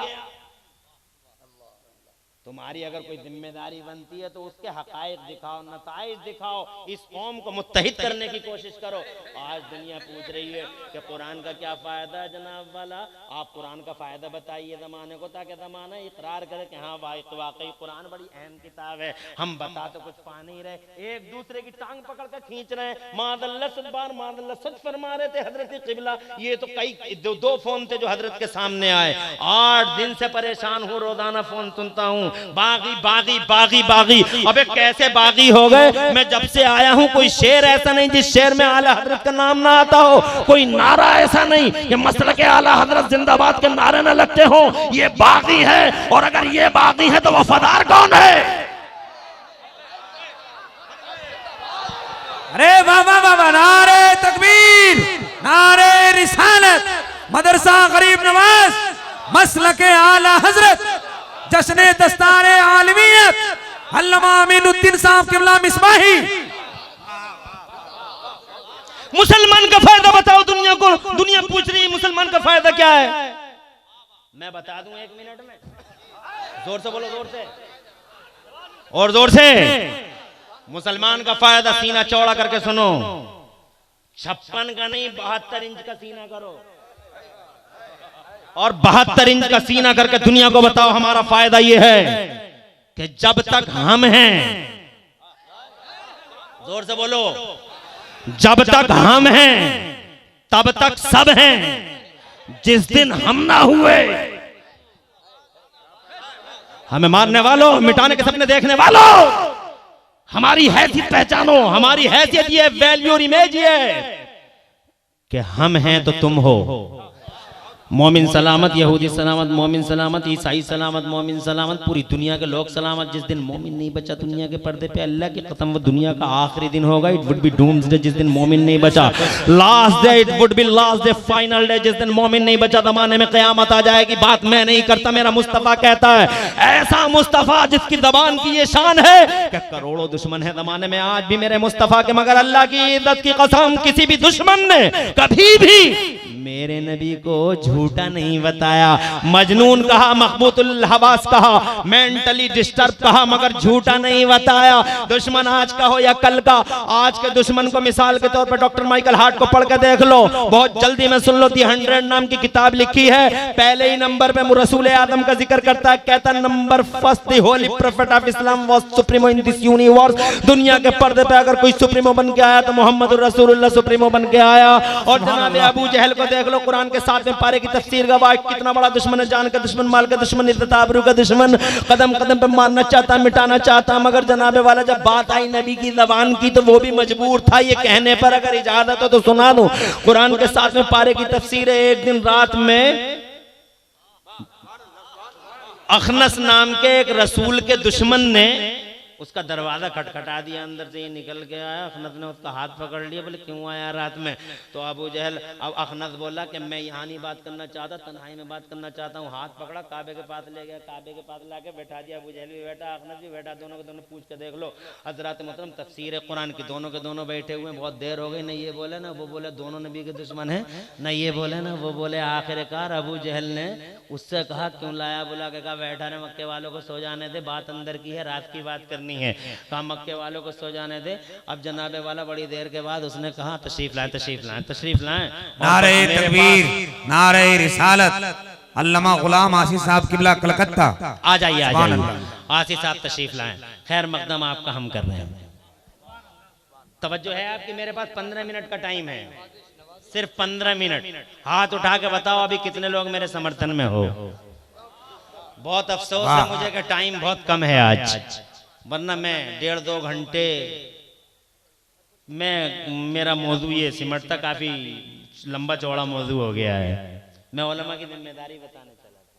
तुम्हारी अगर कोई जिम्मेदारी बनती है तो उसके हकायक दिखाओ, नताइज दिखाओ, इस कौम को मुत्तहिद करने की कोशिश करो। आज दुनिया पूछ रही है कि कुरान का क्या फायदा है, जनाब वाला आप कुरान का फायदा बताइए ज़माने को, ताकि ज़माना इकरार करे कि हाँ वाकई कुरान बड़ी अहम किताब है। हम बता तो कुछ पा नहीं रहे, एक दूसरे की टांग पकड़ कर खींच रहे हैं। मादल्ला सच फरमा रहे थे हजरत किबला, ये तो कई दो फोन थे जो हजरत के सामने आए, 8 दिन से परेशान हूँ, रोजाना फोन सुनता हूँ, बागी बागी बागी बागी। अबे कैसे बागी हो गए? मैं जब से आया हूं कोई शेर ऐसा नहीं जिस शेर में आला हजरत का नाम ना आता हो, कोई नारा ऐसा नहीं कि मसलक आला हजरत जिंदाबाद के नारे न लगते हो। ये बागी है, और अगर ये बागी है तो वफादार कौन है? अरे बाबा बाबा, नारे तकबीर, नारे रिसालत, मदरसा गरीब नवाज, मसलक आला हजरत, जश्न दस्तार आलमियत, अल्लामा अमीनुद्दीन साहब किबला मिसबाही। मुसलमान का फायदा बताओ दुनिया को, दुनिया पूछ रही है मुसलमान का फायदा क्या है। मैं बता दूं 1 मिनट में, जोर से बोलो, जोर से और जोर से। मुसलमान का फायदा सीना चौड़ा करके सुनो, 56 का नहीं 72 इंच का सीना करो, और 72 इंच का सीना करके दुनिया को बताओ हमारा फायदा यह है कि जब तक हम हैं, जोर से बोलो, जब तक हम हैं तब तक सब हैं, जिस दिन हम ना हुए, हमें मारने वालों, मिटाने के सपने देखने वालों, हमारी हैसियत पहचानो। हमारी हैसियत ये वैल्यू और इमेज ये है कि हम हैं तो तुम हो। मोमिन सलामत, यहूदी सलामत, मोमिन सलामत, ईसाई सलामत, मोमिन सलामत, पूरी दुनिया के लोग सलामत। जिस दिन मोमिन नहीं बचा दुनिया के पर्दे पे, अल्लाह की कसम वो दुनिया का आखिरी दिन होगा। इट वुड बी डूम्सडे, जिस दिन मोमिन नहीं बचा, last day, it would be last day, final day, जिस दिन मोमिन नहीं बचा, जमाने में क़यामत आ जाएगी। बात मैं नहीं करता, मेरा मुस्तफा कहता है। ऐसा मुस्तफा जिसकी जबान की ये शान है कि करोड़ों दुश्मन है जमाने में आज भी मेरे मुस्तफा के, मगर अल्लाह की इज्जत की कसम किसी भी दुश्मन ने कभी भी मेरे नबी को झूठा नहीं बताया। मजनून कहा, मकबूतुल हवास कहा, मेंटली डिस्टर्ब कहा, मगर झूठा नहीं बताया। दुश्मन आज का हो या कल का, आज के दुश्मन को मिसाल के तौर पर डॉक्टर माइकल हार्ट को पढ़ के देख लो, बहुत जल्दी में सुन लो। दी 100 नाम की किताब लिखी है, पहले ही नंबर पे रसूल आदम का जिक्र करता है, कहता है number first, the holy prophet of Islam was supremo in this universe. दुनिया के पर्दे पे अगर कोई सुप्रीमो बन के आया तो मोहम्मद रसूलुल्लाह सुप्रीमो बन के आया। और जनाब अबू जहल को देख लो, कुरान के 7वें पारे की तफसीर गवाह, कितना बड़ा दुश्मन है, जान का दुश्मन, माल का दुश्मन, इज्जत आबरू का दुश्मन, कदम कदम पे मारना चाहता, मिटाना चाहता। मगर जनाबे वाला जब बात आई नबी की ज़बान की तो वो भी मजबूर था ये कहने पर। अगर इजाजत हो तो सुना दूं, कुरान के 7वें पारे की तफसीर है। एक दिन रात में अखनस नाम के एक रसूल के दुश्मन ने उसका दरवाजा खटखटा दिया, अंदर से ये निकल के आया। अखनस ने उसका हाथ पकड़ लिया, बोले क्यों आया रात में? तो अबू जहल, अब अखनस बोला कि मैं यहाँ नहीं बात करना चाहता, तन्हाई में बात करना चाहता हूँ। हाथ पकड़ा, काबे के पास ले गया, काबे के पास लाके बैठा दिया। अबू जहल भी बैठा, अखनस भी बैठा, दोनों के दोनों पूछ के देख लो हजरत मोहतरम, तफसीर कुरान की, दोनों के दोनों बैठे हुए, बहुत देर हो गई। न ये बोले ना वो बोले, दोनों नबी के दुश्मन है, न ये बोले ना वो बोले। आखिरकार अबू जहल ने उससे कहा क्यों लाया, बुला के कहा बैठा ने मक्के वालों को सो जाने दे, बात अंदर की है, रात की बात करनी है। कहा मक्के वालों को सो जाने दे। अब जनाबे वाला बड़ी देर के बाद उसने कहा तशरीफ लाएं तशरीफ लाएं तशरीफ लाएं। नारे तकबीर, नारे रिसालत, अल्लामा गुलाम आसिफ साहब किबला कलकत्ता। आ जाइए आ जाइए, आसिफ साहब तशरीफ लाएं। खैर मकदम आपका हम कर रहे हैं। तवज्जो है आपकी, मेरे पास 15 मिनट का टाइम है, सिर्फ 15 मिनट। हाथ उठा के बताओ अभी कितने लोग मेरे समर्थन में हो। बहुत अफसोस है मुझे कि टाइम बहुत कम है आज, वरना मैं 1.5-2 घंटे में मेरा मौजू ये सिमटता, काफी लंबा चौड़ा मौजू हो गया है। मैं उलमा की जिम्मेदारी बताने चला था।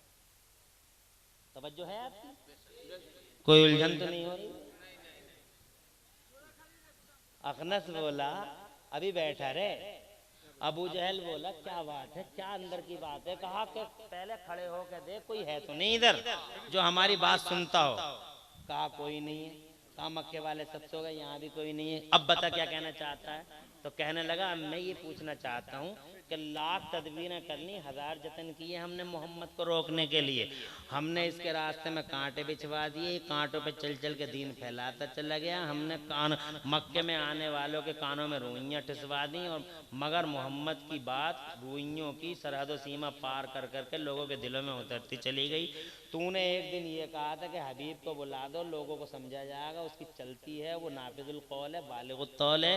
तवज्जो है आपकी, कोई उलझन तो नहीं हो रही? अखनस बोला अभी बैठा रे, अबू जहल बोला क्या बात है, क्या अंदर की बात है? कहा कि पहले खड़े हो के देख कोई है तो नहीं इधर जो हमारी बात सुनता हो। कहा कोई नहीं है। कहा मक्के वाले सब सो गए, यहाँ भी कोई नहीं है। अब बता क्या कहना चाहता है? तो कहने लगा मैं ये पूछना चाहता हूँ कि लाख तदबीरें करनी, 1000 जतन किए हमने मोहम्मद को रोकने के लिए, हमने इसके रास्ते में कांटे बिछवा दिए, कांटों पे चल चल के दीन फैलाता चला गया, हमने कान मक्के में आने वालों के कानों में रुइयाँ ठिसवा दी, और मगर मोहम्मद की बात रुइयों की सरहद सीमा पार कर करके लोगों के दिलों में उतरती चली गई। तूने एक दिन ये कहा था कि हबीब को बुला दो, लोगों को समझा जाएगा, उसकी चलती है, वो नाफिजुल कौल है, बालिगुल तौल है,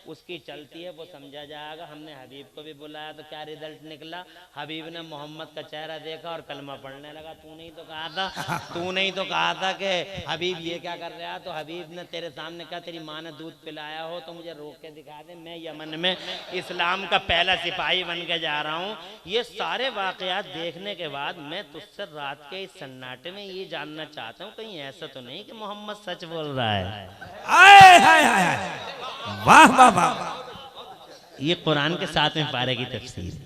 उसकी चलती है, वो समझा जाएगा। हमने हबीब को भी बुलाया तो क्या रिजल्ट निकला? हबीब ने मोहम्मद का चेहरा देखा और कलमा पढ़ने लगा। तूने ही तो कहा था, तूने ही तो कहा था कि हबीब ये क्या कर रहा है? तो हबीब ने तेरे सामने कहा तेरी माँ ने दूध पिलाया हो तो मुझे रोक के दिखा दे, मैं यमन में इस्लाम का पहला सिपाही बन के जा रहा हूँ। ये सारे वाकयात देखने के बाद मैं तुझसे रात के इस सन्नाटे में ये जानना चाहता हूँ कहीं ऐसा तो नहीं कि मोहम्मद सच बोल रहा है? आए हाय हाय, वाह वाह वाह। ये कुरान के 7वें पारे की तफसीर है।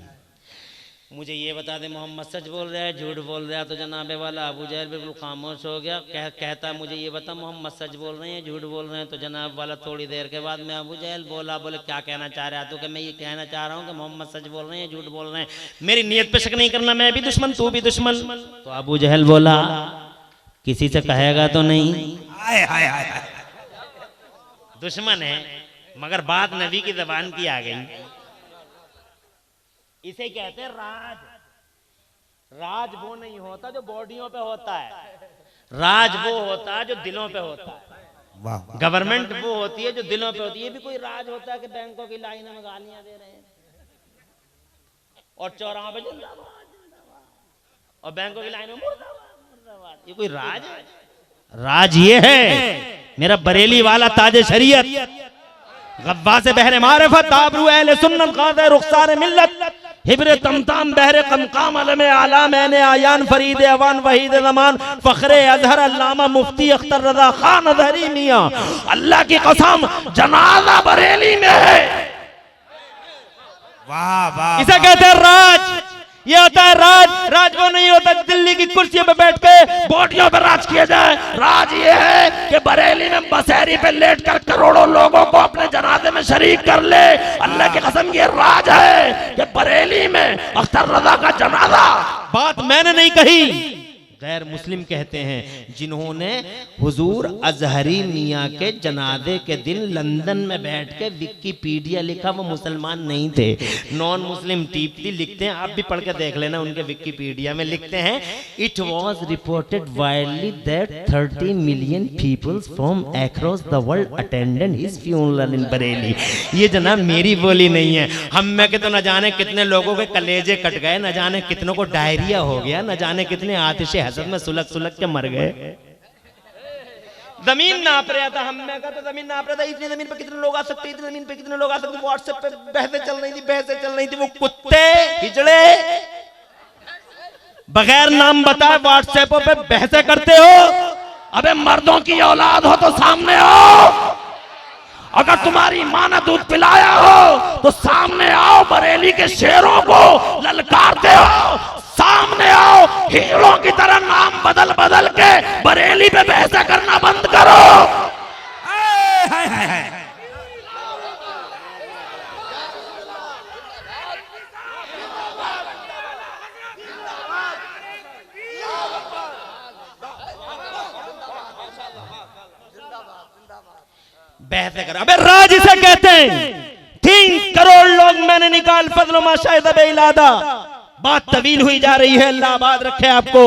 मुझे ये बता दे मोहम्मद सच बोल रहा है झूठ बोल रहा है? तो जनाबे वाला अबू जहल बिल्कुल खामोश हो गया। कहता मुझे ये बता मोहम्मद सच बोल रहे हैं झूठ बोल रहे हैं? तो जनाब वाला थोड़ी देर के बाद में अबू जहल बोला, बोले क्या कहना चाह रहा है? तो कि मैं ये कहना चाह रहा हूँ कि मोहम्मद सच बोल रहे हैं झूठ बोल रहे हैं, मेरी नीयत पे शक नहीं करना, मैं भी दुश्मन तू भी दुश्मन। तो अबू जहल बोला किसी से कहेगा तो नहीं? आए हाय हाय, दुश्मन है मगर बात नबी की जबान की आ गई। इसे कहते हैं राज। राज वो नहीं होता जो बॉडियों पे होता है, राज वो होता है जो दिलों पे होता है। वाह। गवर्नमेंट वो होती है जो दिलों पे होती है। ये भी कोई राज होता है कि बैंकों की लाइनों में गालियां दे रहे हैं और चौराहों पे जिंदाबाद जिंदाबाद और बैंकों की लाइनों में मुर्दाबाद? ये कोई राज है? राज ये है मेरा बरेली वाला ताजे शरीयत, गव्वास बहरे मारिफत, आबरू अहले सुन्नत, काज़े रुखसार मिल्लत, हिब्रे तमताम बहरे कमकाम अलम आला, मैंने आयान फरीद अवान वहीद ज़मान, फखरे अजहर अल्लामा मुफ्ती अख्तर रज़ा खान अजहरी मियां। अल्लाह की कसम जनाजा बरेली में है। वाह वाह। इसे कहते हैं राज। ये होता है राज। राज वो नहीं होता दिल्ली की कुर्सियों पे बैठ के बॉडियों पे राज किया जाए। राज ये है कि बरेली में बसेरी पे लेट कर करोड़ों लोगों को अपने जनाजे में शरीक कर ले। अल्लाह की कसम ये राज है कि बरेली में अख्तर रजा का जनाजा, बात मैंने नहीं कही, गैर मुस्लिम कहते हैं जिन्होंने हुजूर अजहरी मियाँ के जनाजे के दिन लंदन में बैठ के विकिपीडिया लिखा, वो मुसलमान नहीं थे, नॉन मुस्लिम टीपी लिखते हैं, आप भी पढ़ के देख लेना, उनके विकिपीडिया में लिखते हैं it was reported widely that 30 million peoples from across the world attended his funeral in Bareilly. ये जनाब मेरी बोली नहीं है। हम में के तो न जाने कितने लोगों के कलेजे कट गए, न जाने कितनों को डायरिया हो गया, न जाने कितने आतिशे हसद में सुलग सुलग के मर गए। जमीन नाप रहा था, हमने कहा तो जमीन नाप रहा था, इतनी जमीन पे कितने लोग आ सकते, इतनी जमीन पे कितने लोग आ सकते। व्हाट्सएप पे बहसें चल रही थी, वो कुत्ते हिजड़े बगैर नाम बताए व्हाट्सएप पे बहसें करते हो। अबे मर्दों की औलाद हो तो सामने आओ। अगर तुम्हारी मां ने दूध पिलाया हो तो सामने आओ। बरेली के शेरों को ललकारते हो, सामने आओ। हीरों की तरह नाम बदल बदल के बरेली पे बहसा करना बंद करो। हाय हाय हाय। बहस कर, अबे राज इसे कहते हैं। 3 करोड़ लोग मैंने निकाल फजलो माशाहिद इलादा। बात तवील हुई जा रही है, अल्लाह आबाद रखे आपको।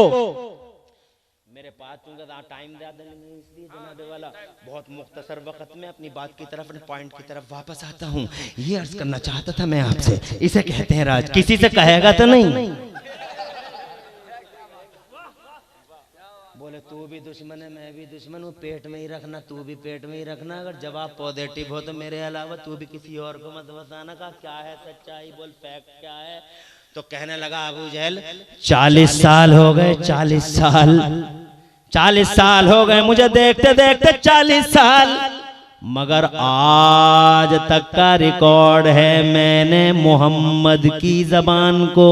मेरे पास टाइम ज्यादा नहीं, इसलिए जनाबे वाला बहुत मुख्तसर वक्त में अपनी बात की तरफ, अपने पॉइंट की तरफ वापस आता हूँ। ये अर्ज करना चाहता था मैं आपसे, इसे कहते हैं राज। किसी से कहेगा तो नहीं? बोले तू भी दुश्मन है, मैं भी दुश्मन हूँ, पेट में ही रखना, तू भी पेट में ही रखना। अगर जवाब पॉजिटिव हो तो मेरे अलावा तू भी किसी और को मत बताना का क्या है सच्चाई, बोल फैक्ट क्या है। तो कहने लगा अबू जहल 40 साल हो गए, 40 साल हो गए मुझे देखते देखते, 40 साल, मगर आज तक का रिकॉर्ड है मैंने मोहम्मद की जबान को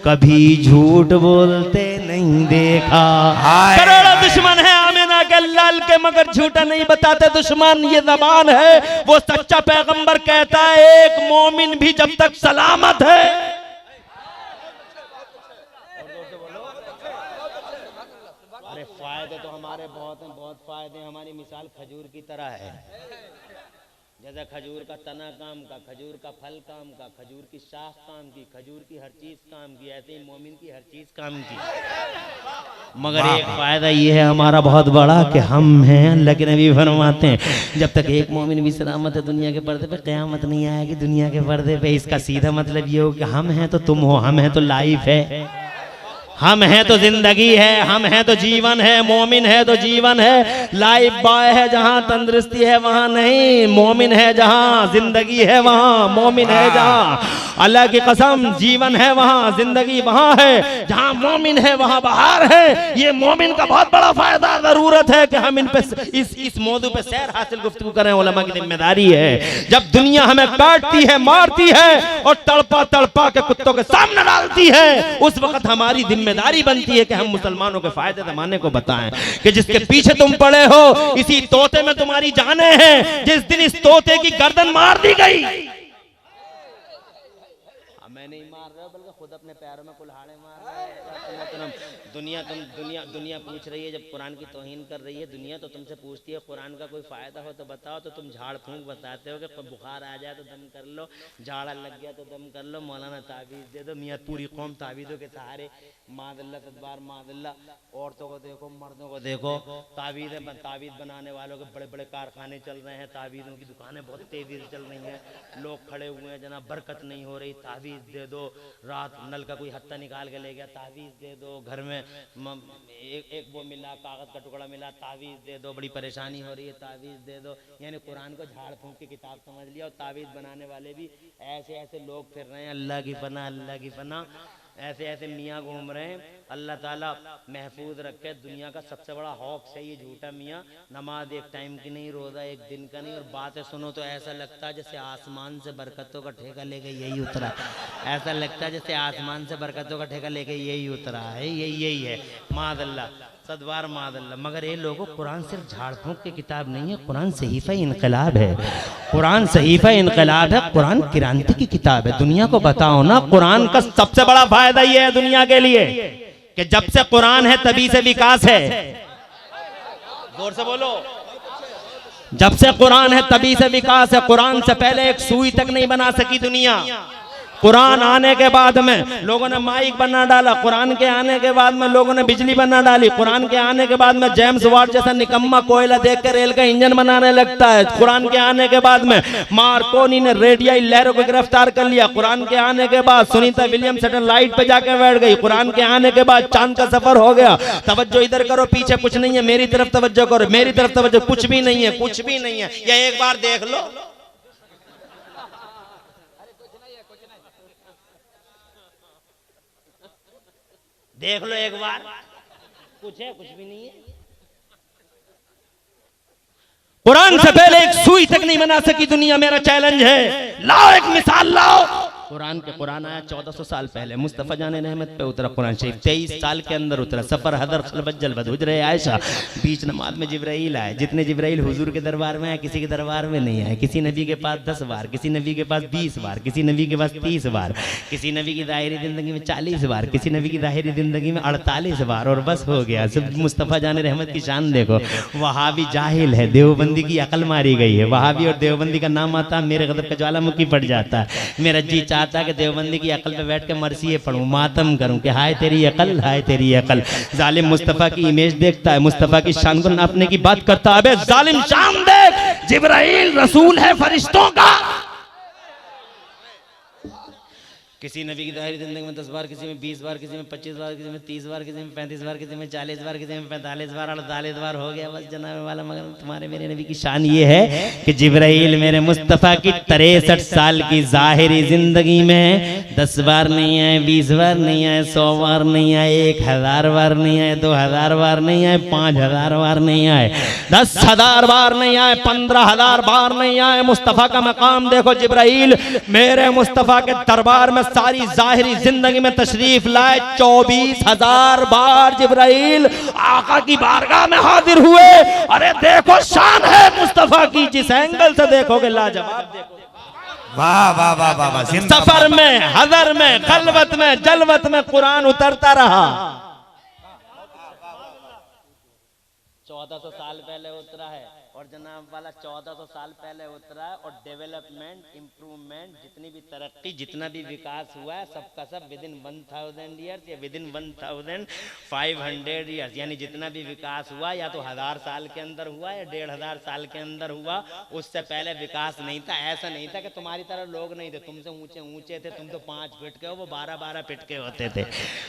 कभी झूठ बोलते नहीं देखा। करोड़ों दुश्मन है आमिना के लाल के, मगर झूठा नहीं बताते दुश्मन। ये जबान है, वो सच्चा पैगंबर कहता है एक मोमिन भी जब तक सलामत है। अरे फायदे तो हमारे बहुत हैं, बहुत फायदे। हमारी मिसाल खजूर की तरह है। जैसे खजूर का तना काम का, खजूर का फल काम का, खजूर की शाख काम की, खजूर की हर चीज काम की, ऐसे ही मोमिन की हर चीज काम की। मगर एक फायदा ये है हमारा बहुत बड़ा कि हम हैं, अल्लाह के नबी फरमाते हैं जब तक एक मोमिन भी सलामत है दुनिया के पर्दे पे, क़यामत नहीं आएगी दुनिया के पर्दे पे। इसका सीधा मतलब ये हो कि हम हैं तो तुम हो, हम हैं तो लाइफ है, हम हैं तो जिंदगी है, हम हैं तो जीवन है। मोमिन है तो जीवन है। लाइफ बॉय है जहां तंदुरुस्ती है वहां नहीं, मोमिन है जहां जिंदगी है वहां, मोमिन है जहां अल्लाह की कसम जीवन है वहां, जिंदगी वहां है। जहां मोमिन है वहां बहार है। ये मोमिन का बहुत बड़ा फायदा, जरूरत है कि हम इन पे इस मौजू पे सैर हासिल गुफ्तगू करें। उलमा की जिम्मेदारी है। जब दुनिया हमें काटती है, मारती है और तड़पा तड़पा के कुत्तों के सामने डालती है, उस वक्त हमारी जिम्मेदारी बनती है कि हम मुसलमानों के फायदे जमाने को बताएं कि जिसके पीछे तुम पड़े हो इसी तोते में तुम्हारी जाने हैं। जिस दिन इस तोते की गर्दन मार दी गई, मैं नहीं मार रहा बल्कि खुद अपने पैरों में कुल्हाड़े मार रहा है। दुनिया पूछ रही है, जब कुरान की तौहीन कर रही है दुनिया, तो तुमसे पूछती है कुरान का कोई फायदा हो तो बताओ। तो तुम झाड़ फूंक बताते हो कि बुखार आ जाए तो दम कर लो, झाड़ा लग गया तो दम कर लो, मौलाना ताबीज दे दो। मियाँ पूरी कौम ताबीज़ों के सहारे, मादल्ला तदबार मादल्ला। औरतों को देखो, मर्दों को देखो, ताबीज़ बनाने वालों के बड़े बड़े कारखाने चल रहे हैं, ताबीज़ों की दुकानें बहुत तेजी से चल रही हैं। लोग खड़े हुए हैं, जनाब बरकत नहीं हो रही, ताबीज़ दे दो। रात नल का कोई हत्ता निकाल के ले गया, ताबीज़ दे दो। घर में एक वो मिला, कागज का टुकड़ा मिला, ताबीज़ दे दो। बड़ी परेशानी हो रही है, ताबीज़ दे दो। यानी कुरान को झाड़ फूंक की किताब समझ लिया। और ताबीज़ बनाने वाले भी ऐसे ऐसे लोग फिर रहे हैं, अल्लाह की पनाह, अल्लाह की पनाह। ऐसे ऐसे मियाँ घूम रहे हैं, अल्लाह ताला महफूज रखे। दुनिया का सबसे बड़ा हॉक्स है ये झूठा मियाँ। नमाज एक टाइम की नहीं, रोज़ा एक दिन का नहीं। और बातें सुनो तो ऐसा लगता है जैसे आसमान से बरकतों का ठेका लेके यही उतरा। ऐसा लगता है जैसे आसमान से बरकतों का ठेका लेके यही उतरा है, यही है। मादल्ला सदवार मादल्ला। मगर ये लोगों, कुरान सिर्फ झाड़ फूंक की किताब नहीं है, कुरान सहीफा इनकलाब है। कुरान सहीफा इनकलाब है, कुरान क्रांति की किताब है। दुनिया को बताओ ना, कुरान का सबसे बड़ा फायदा ये है दुनिया के लिए कि जब से कुरान है तभी से विकास है। जोर से बोलो, जब से कुरान है तभी से विकास है। कुरान से पहले एक सुई तक नहीं बना सकी दुनिया। कुरान आने के बाद में लोगों ने माइक बना डाला, कुरान के आने के बाद में लोगों ने बिजली बना डाली, कुरान के आने के बाद में जेम्स वाट जैसा निकम्मा कोयला देख कर रेल का इंजन बनाने लगता है। कुरान के आने के बाद में मार्कोनी ने रेडियाई लहरों को गिरफ्तार कर लिया। कुरान के आने के बाद सुनीता विलियम्स सैटेलाइट पे जाके बैठ गई। कुरान के आने के बाद चांद का सफर हो गया। तवज्जो इधर करो, पीछे कुछ नहीं है, मेरी तरफ तवज्जो करो, मेरी तरफ तवज्जो, कुछ भी नहीं है, कुछ भी नहीं है। या एक बार देख लो, देख लो एक बार, कुछ है, कुछ भी नहीं है। कुरान से पहले एक सुई तक नहीं बना सकी दुनिया। मेरा चैलेंज है, लाओ एक मिसाल लाओ कुरान आया 1400 साल पहले, मुस्तफ़ा जाने रहमत पे उतरा कुरान शरीफ, 23 साल के अंदर उतरा। सफ़र हदर खलबत जलबत हुजरे आयशा, बीच नमाज में जिब्राइल आए। जितने जिब्राइल हुजूर के दरबार में आए किसी के दरबार में नहीं आए। किसी नबी के पास 10 बार, किसी नबी के पास 20 बार, किसी नबी के पास 30 बार, किसी नबी की ज़ाहिरी ज़िंदगी में 40 बार, किसी नबी की ज़ाहिरी ज़िंदगी में 48 बार, और बस हो गया। सब मुस्तफ़ा जाने रहमत की शान देखो। वहाबी जाहिल है, देवबंदी की अकल मारी गई है। वहाबी और देवबंदी का नाम आता मेरे गदर का ज्वालामुखी पड़ जाता है। मेरा जी चाहता कि देवबंदी की अकल पे बैठ के मरसिए पढ़ूं, मातम करूं कि हाय तेरी अकल, हाय तेरी अकल। जालिम मुस्तफ़ा की इमेज देखता है, मुस्तफ़ा की शान को नापने की बात करता है। जालिम शान देख, जिब्राइल रसूल है फरिश्तों का। किसी नबी की ज़ाहिरी ज़िंदगी में 10 बार, किसी में 20 बार, किसी में 25 बार, किसी में 30 बार, किसी में 35 बार, किसी में 40 बार, किसी में 45 बार, 48 बार हो गया बस जनाब वाला। मगर तुम्हारे मेरे नबी की शान ये है कि जिब्राइल मेरे मुस्तफ़ा की 63 साल की ज़ाहिरी ज़िंदगी में 10 बार नहीं आए, 20 बार नहीं आए, 100 बार नहीं आए, 1000 बार नहीं आए, 2000 बार नहीं आए, 5000 बार नहीं आए, 10,000 बार नहीं आए, 15,000 बार नहीं आए। मुस्तफ़ा का मकाम देखो। जिब्राइल मेरे मुस्तफ़ा के दरबार में सारी ज़ाहिरी जिंदगी में तशरीफ लाए। 24,000 बार जिब्राइल आका की बारगाह में हाजिर हुए। अरे देखो शान है मुस्तफ़ा की, जिस एंगल से देखोगे लाजवाब देखो। वाह वाह वाह वाह वाह। सफर में, हदर में, खलवत में, जलवत में कुरान उतरता रहा। 1400 साल पहले उतरा है और जनाब वाला 1400 साल पहले उतरा है। और डेवलपमेंट, इम्प्रूवमेंट, जितनी भी तरक्की, जितना भी विकास हुआ है सबका सब विद इन 1000 ईयर्स या विद इन 1500 ईयर्स। यानी जितना भी विकास हुआ या तो 1000 साल के अंदर हुआ या 1500 साल के अंदर हुआ। उससे पहले विकास नहीं था। ऐसा नहीं था कि तुम्हारी तरह लोग नहीं थे, तुमसे ऊंचे ऊंचे थे। तुम तो 5 फीट के हो, वो 12-12 फीट के होते थे।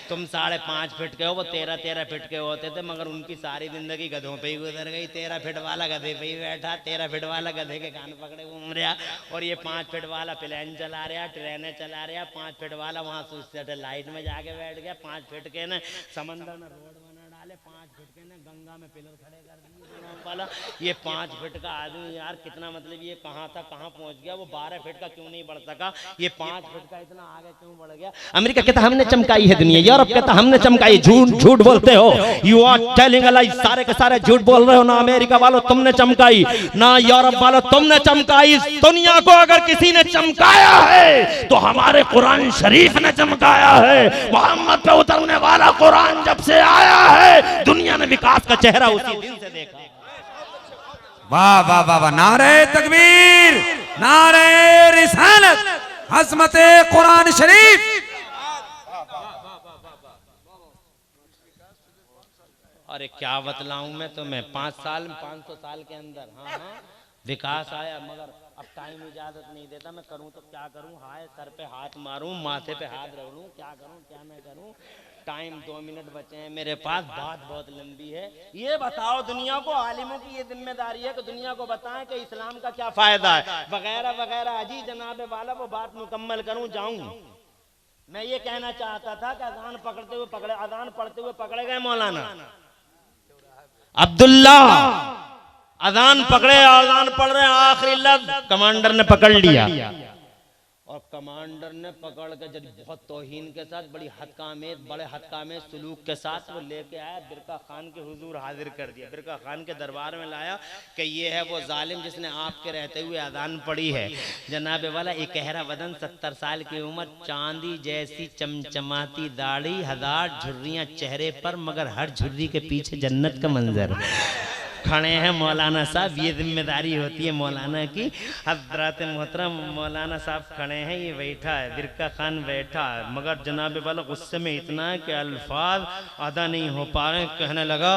तुम 5.5 फीट के हो, वो 13-13 फीट के होते थे। मगर उनकी सारी जिंदगी गधों पे ही गुजर गई। 13 फीट वाला गधे पे ही बैठा, 13 फीट वाला गधे के कान पकड़े घूम रहा, और ये 5 फीट वाला प्लेन चला रहा, ट्रेनें चला रहा। 5 फीट वाला वहाँ सैटेलाइट में जाके बैठ गया। 5 फीट के ने समंदर में रोड बना डाले, 5 फीट के ने गंगा में पिलर खड़े कर दिए वाला। ये 5 फीट का आदमी यार कितना, मतलब ये कहाँ था कहाँ पहुँच गया। वो 12 फीट का क्यों नहीं बढ़ सका, ये 5 फीट का इतना आगे क्यों बढ़ गया। अमेरिका कहता हमने चमकाई है दुनिया, यूरोप कहता हमने चमकाई। झूठ बोलते हो, यू आर टेलिंग अ लाई। सारे के सारे झूठ बोल रहे हो। ना अमेरिका वालों तुमने चमकाई, ना यूरोप वालों तुमने चमकाई। दुनिया को अगर किसी ने चमकाया है तो हमारे कुरान शरीफ ने चमकाया है। मोहम्मद पे उतरने वाला कुरान जब से आया है, दुनिया ने विकास का चेहरा उसी दिन से देखा। वाह वाह वाह वाह। नारे तकबीर, नारे रिसालत, अज़मते कुरान शरीफ। अरे क्या बतलाऊं मैं तुम्हें। 500 साल के अंदर हाँ विकास आया। मगर अब टाइम इजाजत नहीं देता। मैं करूं तो क्या करूं, हाय सर पे हाथ मारूं, माथे पे हाथ रख लूं, क्या करूं क्या मैं करूं। टाइम 2 मिनट बचे हैं मेरे पास, बात बहुत लंबी है। ये बताओ दुनिया को, आलिमों की ये जिम्मेदारी है कि दुनिया को बताएं कि इस्लाम का क्या फायदा है, वगैरह वगैरह। अजी जनाब वाला वो बात मुकम्मल करूं जाऊं। मैं ये कहना चाहता था कि अजान पढ़ते हुए पकड़े गए मौलाना अब्दुल्ला। अजान पकड़े, अजान पढ़ रहे हैं, आखिरी लफ्ज कमांडर ने पकड़ लिया। और कमांडर ने पकड़ के जब बहुत तौहीन के साथ, बड़े हद का में सलूक के साथ वो लेके आया, बिरका खान के हुजूर हाजिर कर दिया। बिरका खान के दरबार में लाया कि ये है वो जालिम जिसने आपके रहते हुए अजान पढ़ी है। जनाब वाला एक गहरा बदन, 70 साल की उम्र, चांदी जैसी चमचमाती दाढ़ी, 1000 झुर्रियां चेहरे पर, मगर हर झुर्री के पीछे जन्नत का मंजर। खड़े हैं मौलाना साहब, ये जिम्मेदारी होती है मौलाना की। हजरत मोहतरम मौलाना साहब खड़े हैं, ये बैठा है, बिरका खान बैठा है। मगर जनाब वाला गुस्से में इतना है कि अल्फाज अदा नहीं हो पा रहे। कहने लगा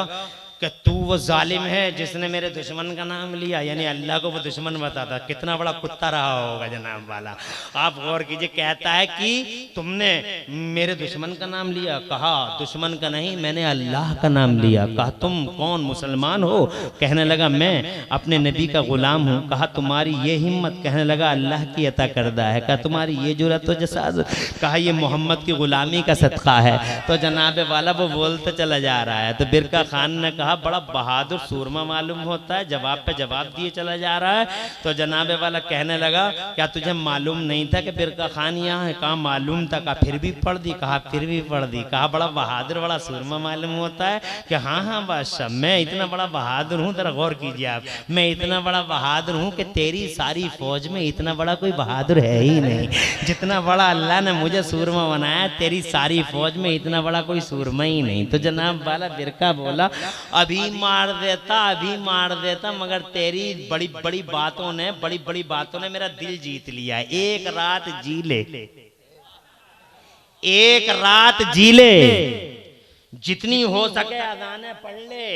कि तू वो जालिम है जिसने मेरे दुश्मन का नाम लिया, यानी अल्लाह को वो दुश्मन बताता। कितना बड़ा कुत्ता रहा होगा जनाब वाला, आप गौर कीजिए। कहता है कि तुमने मेरे दुश्मन का नाम लिया। कहा दुश्मन का नहीं, मैंने अल्लाह का नाम लिया। कहा तुम कौन, मुसलमान हो? कहने लगा मैं अपने नबी का गुलाम हूँ। कहा तुम्हारी ये हिम्मत? कहने लगा अल्लाह की अता करदा है। कहा तुम्हारी ये जुरत व जसाज़त? कहा ये मोहम्मद की गुलामी का सदका है। तो जनाब वाला वो बोलते चला जा रहा है। तो बिरका खान ने कहा कहा बड़ा बहादुर सूरमा मालूम होता है, जवाब पे जवाब दिए चला जा रहा है। तो जनाबे वाला कहने लगा क्या तुझे मालूम नहीं था कि बिरका खान यहाँ है? कहा मालूम था। कहा फिर भी पढ़ दी? कहा फिर भी पढ़ दी। कहा बड़ा बहादुर बड़ा सूरमा मालूम होता है कि हाँ हाँ बादशाह मैं इतना बड़ा बहादुर हूँ। जरा गौर कीजिए आप, मैं इतना बड़ा बहादुर हूँ कि तेरी सारी फौज में इतना बड़ा कोई बहादुर है ही नहीं। जितना बड़ा अल्लाह ने मुझे सूरमा बनाया, तेरी सारी फौज में इतना बड़ा कोई सूरमा ही नहीं। तो जनाब वाला बिरका बोला अभी मार देता मगर तेरी बड़ी बड़ी बातों ने मेरा दिल जीत लिया। एक रात जी ले, जितनी हो सके अज़ाने पढ़ ले,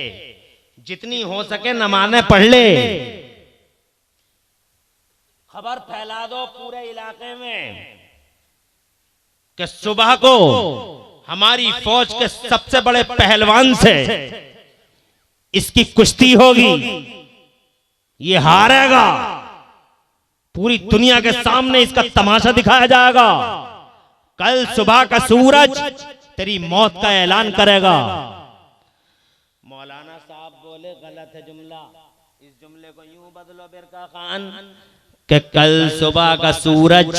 जितनी हो सके नमाज़ें पढ़ ले, खबर फैला दो पूरे इलाके में कि सुबह को हमारी फौज के सबसे बड़े पहलवान से इसकी कुश्ती होगी, ये हारेगा, पूरी दुनिया के सामने इसका तमाशा दिखाया जाएगा। कल सुबह का सूरज तेरी मौत का ऐलान करेगा। मौलाना साहब बोले गलत है जुमला, इस जुमले को यूं बदलो बिरका खान कि कल सुबह का सूरज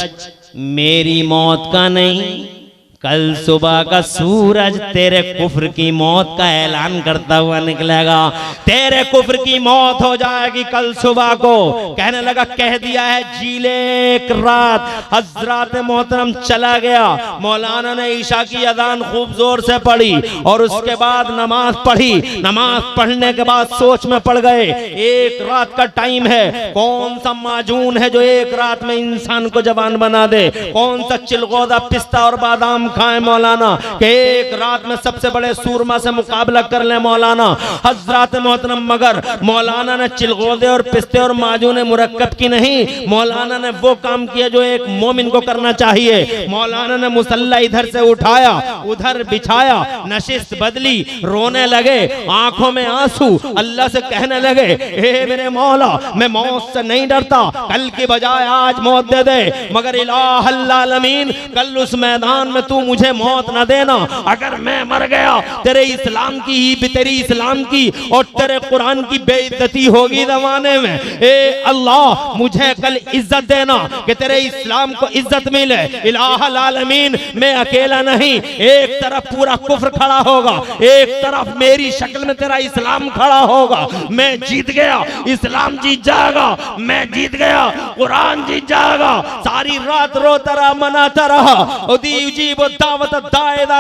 मेरी मौत का नहीं, कल सुबह का सूरज तेरे कुफ्र की मौत का ऐलान करता हुआ निकलेगा। तेरे कुफ्र की मौत हो जाएगी कल सुबह को। कहने लगा कह दिया है जीले एक रात। हजरत मोहतरम चला गया। मौलाना ने ईशा की अजान खूब जोर से पढ़ी और उसके बाद नमाज पढ़ी। नमाज पढ़ने के बाद सोच में पड़ गए एक रात का टाइम है, कौन सा माजून है जो एक रात में इंसान को जवान बना दे, कौन सा चिलगोजा पिस्ता और बादाम खाए मौलाना कि एक रात में सबसे बड़े सूरमा से मुकाबला कर ले मौलाना। हजरत मोहतरम मगर मौलाना ने चिलगोदे और पिस्ते और माजून मुरक्कब की नहीं, मौलाना ने वो काम किया जो एक मोमिन को करना चाहिए। मौलाना ने मुसल्ला इधर से उठाया उधर बिछाया, नशिस्त बदली, रोने लगे, आंखों में आंसू, अल्लाह से कहने लगे हे मेरे मौला मैं मौत से नहीं डरता, कल की बजाय आज मौत दे दे, मगर इलाहुल आलमीन कल उस मैदान में तू मुझे मौत न देना। अगर मैं मर गया तेरे इस्लाम की और तेरे कुरान की बेइज्जती होगी जमाने में। ए अल्लाह मुझे कल इज्जत देना कि तेरे इस्लाम को इज्जत मिले। इलाहुल आलमीन मैं अकेला नहीं, एक तरफ पूरा कुफ्र खड़ा होगा, एक तरफ मेरी शक्ल में तेरा इस्लाम खड़ा होगा। मैं जीत गया, इस्लाम जीत जाएगा, मैं जीत गया, कुरान जीत जाएगा। सारी रात रोता रहा, मनाता रहा। दावत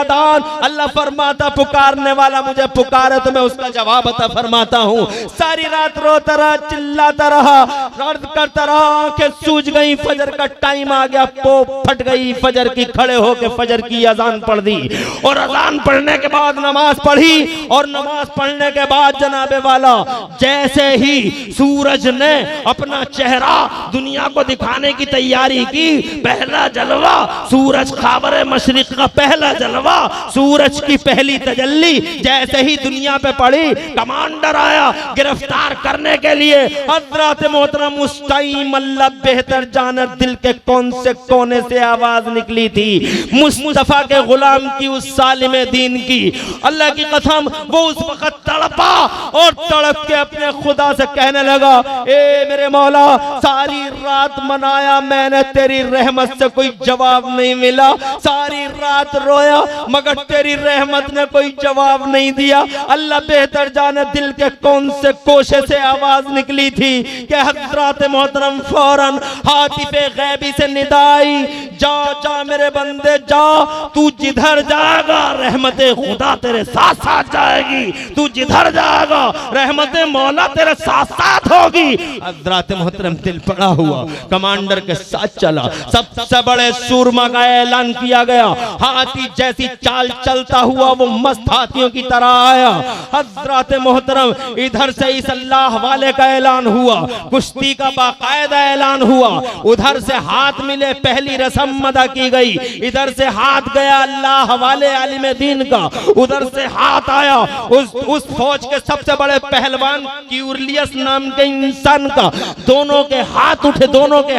दान अल्लाह फरमाता पुकारने वाला मुझे पुकारे तो मैं उसका जवाब अता फरमाता हूँ। सारी रात रोता रहा, चिल्लाता रहा, अर्ज करता रहा कि सूझ गई, फजर का टाइम आ गया, पोप फट गई फजर की, खड़े होके फजर की अजान पढ़ दी और अजान पढ़ने के बाद नमाज पढ़ी और नमाज पढ़ने के बाद जनाबे वाला जैसे ही सूरज ने अपना चेहरा दुनिया को दिखाने की तैयारी की, पहला जलवा सूरज खाबर मशरिक का पहला जलवा, सूरज की पहली तजल्ली जैसे ही दुनिया पे पड़ी, कमांडर आया गिरफ्तार करने के लिए। हजरत मोहतरम उस टाइम अल्लाह बेहतर जाने दिल के कौन से कोने से आवाज निकली थी मुस्तफा के गुलाम की, उस सालिम दीन की। अल्लाह की कसम वो उस वक्त तड़पा और तड़प के अपने खुदा से कहने लगा ए मेरे मौला सारी रात मनाया मैंने, तेरी रहमत से कोई जवाब नहीं मिला, सारी रात रोया मगर तेरी रहमत ने कोई जवाब नहीं दिया। अल्लाह बेहतर जाने दिल के कौन से कोशे से आवाज निकली थी कि हजरत मोहतरम फौरन हातिफे गैबी से निदाई, जा जा मेरे बंदे जा, तू जिधर जाएगा रहमते खुदा तेरे साथ साथ जाएगी, तू जिधर जाएगा रहमते मौला तेरे साथ साथ होगी। हजरत मोहतरम दिल पड़ा हुआ कमांडर के साथ चला, सबसे बड़े सूरमा का ऐलान किया गया। हाथी जैसी चाल चलता हुआ वो मस्त हाथियों की तरह आया। हजरत मोहतरम इधर से इस अल्लाह वाले का ऐलान हुआ, कुश्ती का बाकायदा ऐलान हुआ, उधर से हाथ मिले पहली रस्म रस्म अदा की गई। इधर से हाथ गया अल्लाह वाले आलिम दीन का, उधर से हाथ आया उस फौज के सबसे बड़े पहलवान क्यूरियस नाम के इंसान का। दोनों के हाथ उठे, दोनों के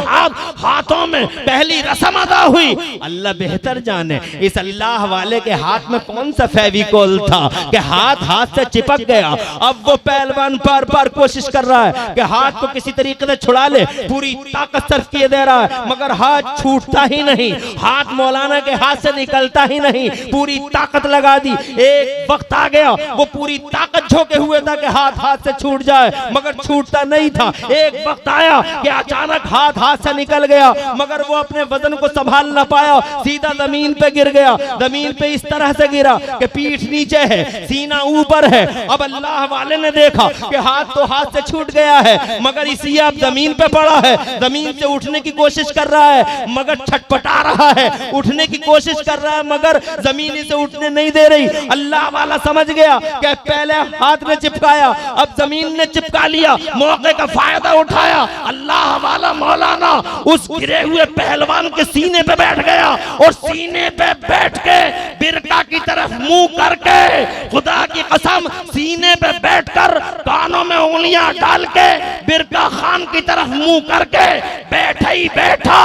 हाथों में पहली रस्म अदा हुई। अल्लाह बेहतर जाने इस अल्लाह वाले के हाथ में कौन सा फेविकोल था कि हाथ से चिपक गया। अब वो पहलवान बार बार कोशिश कर रहा है कि हाथ को किसी तरीके से छुड़ा ले, पूरी ताकत सर्फ किए दे रहा है, मगर हाथ छूटता ही नहीं। हाथ मौलाना के हाथ से निकलता ही नहीं, पूरी ताकत लगा दी। एक वक्त आ गया वो पूरी ताकत झोंके हुए था कि हाथ से छूट जाए, मगर छूटता नहीं था। एक वक्त आया कि अचानक हाथ से निकल गया, मगर वो अपने वजन को संभाल न पाया, सीधा जमीन पे गिर गया। जमीन पे इस तरह से गिरा कि पीठ नीचे है, सीना ऊपर है। अब अल्लाह वाले ने देखा कि हाथ से छूट गया है, मगर इसी अब जमीन पे पड़ा है। जमीन से उठने की कोशिश कर रहा है, मगर छटपटा रहा है। उठने की कोशिश कर रहा है, मगर जमीन से उठने नहीं दे रही। अल्लाह वाला समझ गया कि पहले हाथ ने चिपकाया, अब जमीन ने चिपका लिया, मौके का फायदा उठाया। अल्लाह वाला मौलाना उस गिरे हुए पहलवान के सीने पे बैठ गया और सीने पे बैठ के बिरका की तरफ मुंह करके, खुदा की कसम, सीने पे बैठकर कानों में उंगलियां डाल के बिरका खान की तरफ मुंह करके बैठा ही बैठा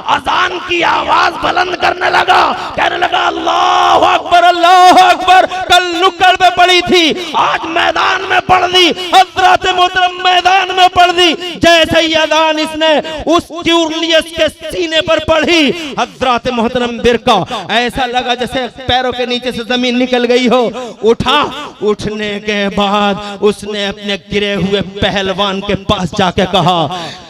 अजान की आवाज बुलंद करने लगा, कहने लगा अल्लाह अकबर, अल्लाह अकबर। कल नुक्कड़ पे पड़ी थी, आज मैदान में पढ़ दी, हजरत मोहतरम मैदान में पढ़ दी। जैसे ही अजान इसने उस क्यूरियस के सीने पर पढ़ी, हजरत मोहतरम बिरका ऐसा लगा जैसे पैरों के नीचे से जमीन निकल गई हो। उठने के बाद उसने अपने गिरे हुए पहलवान के पास जाके कहा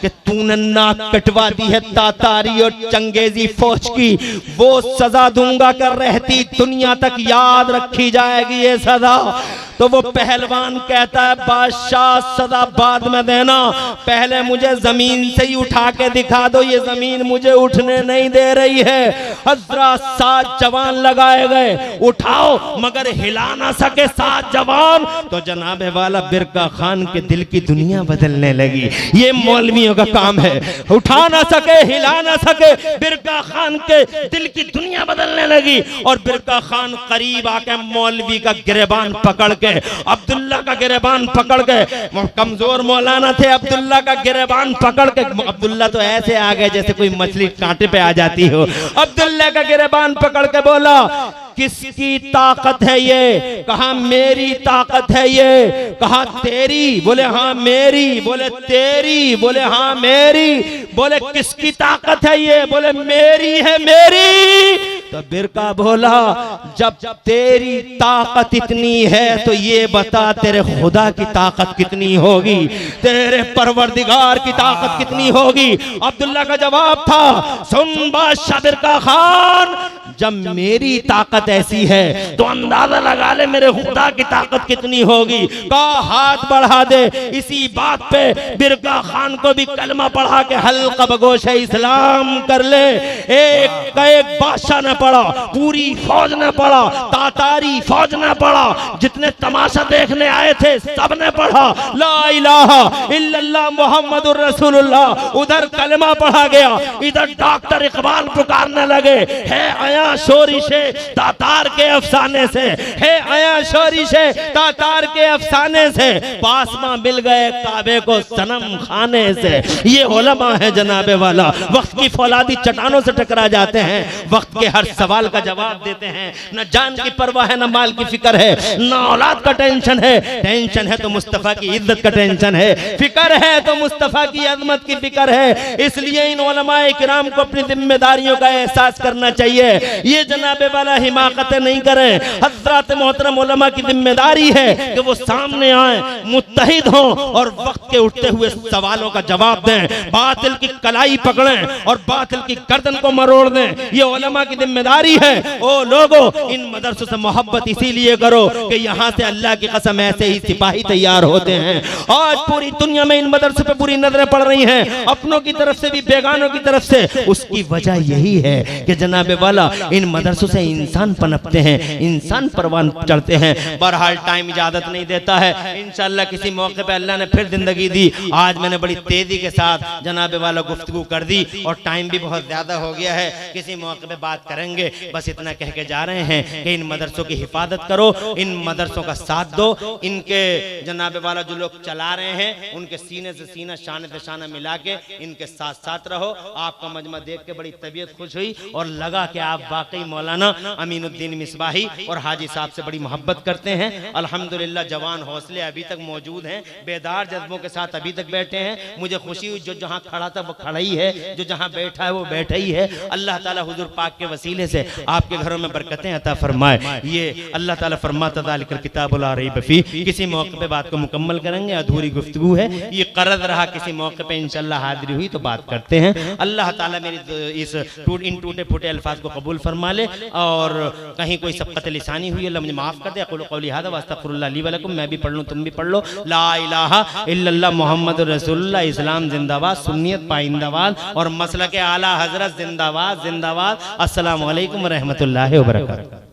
कि तूने नाक कटवा दी है तातारी और चंगेजी फौज की, वो सजा दूंगा कर रहती दुनिया तक याद रखी जाएगी ये सजा। तो वो पहलवान कहता है बादशाह सदा बाद में देना, पहले मुझे जमीन से ही उठा के दिखा दो, ये जमीन मुझे उठने नहीं दे रही है। हजरत 7 जवान लगाए गए, उठाओ, मगर हिला ना सके 7 जवान। तो जनाबे वाला बिरका खान के दिल की दुनिया बदलने लगी। ये मौलवियों का काम है, उठा ना सके, हिला ना सके, बिरका खान के दिल की दुनिया बदलने लगी। और बिरका खान करीब आके मौलवी का गिरेबान पकड़ के, अब्दुल्ला का गिरेबान पकड़ के, कमजोर मौलाना थे, अब्दुल्ला का गिरेबान पकड़ के, अब्दुल्ला तो ऐसे आ गए जैसे कोई मछली कांटे पे आ जाती हो। अब्दुल्ला का गिरेबान पकड़ के बोला किसकी ताकत है ये? कहा मेरी ताकत है ये। कहा तेरी? बोले हाँ मेरी। बोले तेरी? बोले हाँ मेरी। बोले किसकी ताकत है ये? बोले मेरी है, मेरी। तो बिरका बोला जब तेरी ताकत इतनी है तो ये बता तेरे खुदा की ताकत कितनी होगी, तेरे परवरदिगार की ताकत कितनी होगी। अब्दुल्ला का जवाब था सुन बादशाह बिरका खान, जब मेरी ताकत ऐसी है तो अंदाजा लगा ले मेरे खुदा की ताकत कितनी होगी। का हाथ बढ़ा दे। इसी बात पे बिरका खान को भी कलमा पढ़ा के हल्का बगोश इस्लाम कर ले। एक बादशाह ने पढ़ा, पूरी फौज ने पढ़ा, तातारी फौज ने पढ़ा, जितने तमाशा देखने आए थे सब ने पढ़ा ला इलाहा इल्लल्लाह मुहम्मदुर रसूलुल्लाह। उधर कलमा पढ़ा गया, इधर डॉक्टर इकबाल पुकारने लगे है आया शोरिशे तातार के अफसाने से, है आया शोरिशे तातार के अफसाने से, पासमा मिल गए काबे को सनम खाने से। ये उलमा है जनाबे वाला, वक्त की फौलादी चट्टानों से टकरा जाते हैं, वक्त के हर सवाल का जवाब देते हैं। न जान की परवाह है, न माल की फिक्र है, न औलाद का टेंशन है। टेंशन है तो मुस्तफा की इज्जत का टेंशन है, फिक्र है तो मुस्तफा की अजमत की फिक्र है। इसलिए इन उलमाए किराम को अपनी जिम्मेदारियों का एहसास करना चाहिए। ये जनाबे वाला हिमाकतें नहीं करें। हजरत मोहतरम उलमा की जिम्मेदारी है कि वो सामने आए, मुत्तहिद हों और वक्त के उठते हुए सवालों का जवाब दें, बातिल की कलाई पकड़ें और बातिल की गर्दन को मरोड़ दें। ये उलमा की जिम्मेदारी है। ओ लोगो, इन मदरसों से मोहब्बत इसीलिए करो कि यहाँ से अल्लाह की कसम ऐसे ही सिपाही तैयार होते हैं। आज पूरी दुनिया में इन मदरसों पे बुरी नजरें पड़ रही हैं, अपनों की तरफ से भी बेगानों की तरफ से। उसकी वजह यही है कि जनाबे वाला इन मदरसों से इंसान पनपते हैं, इंसान परवान चढ़ते हैं। बहरहाल टाइम इजाजत नहीं देता है, इंशाअल्लाह किसी मौके पे अल्लाह ने फिर जिंदगी दी। आज मैंने बड़ी तेजी के साथ जनाब वाला गुफ्तगू कर दी और टाइम भी बहुत ज्यादा हो गया है, किसी मौके पे बात करेंगे। बस इतना कह के जा रहे हैं कि इन मदरसों की हिफाजत करो, इन मदरसों का साथ दो, इनके जनाब वाला जो लोग चला रहे हैं उनके सीने से सीना, शाने से शाना मिला के इनके साथ साथ रहो। आपका मजमा देख के बड़ी तबीयत खुश हुई और लगा कि आप वाकई मौलाना अमीनुद्दीन मिसबाही और हाजी साहब से बड़ी मोहब्बत करते हैं। अल्हम्दुलिल्लाह जवान हौसले अभी तक मौजूद हैं, बेदार जज्बों के साथ अभी तक बैठे हैं। मुझे खुशी हुई जो जहाँ खड़ा था वो खड़ा ही है, जो जहाँ बैठा है वो बैठा ही है। अल्लाह ताला हुजूर पाक के वसीले से आपके घरों में बरकतें अता फरमाए। ये अल्लाह ताला फरमाता ज़ालिकल किताबु ला रैब फीह। किसी मौके पे बात को मुकम्मल करेंगे, अधूरी गुफ्तगू है, ये कर्ज रहा, किसी मौके पे इंशाअल्लाह हाजिरी हुई तो बात करते हैं। अल्लाह ताला मेरी इस इन टूटे फूटे अल्फाज को कबूल फरमा ले और कहीं कोई सबकत लिसानी हुई अल्लाह मुझे माफ़ कर दे। अक़ूलु क़ौली हाज़ा व अस्तग़फ़िरुल्लाह ली व लकुम। मैं भी पढ़ लूँ, तुम भी पढ़ लो। ला इलाहा इल्लल्लाह मुहम्मदुर रसूलुल्लाह। इस्लाम जिंदाबाद, सुन्नियत पाइंदाबाद और मसलक आला हज़रत जिंदाबाद जिंदाबाद। अस्सलामु अलैकुम व रहमतुल्लाहि व बरकातुहू।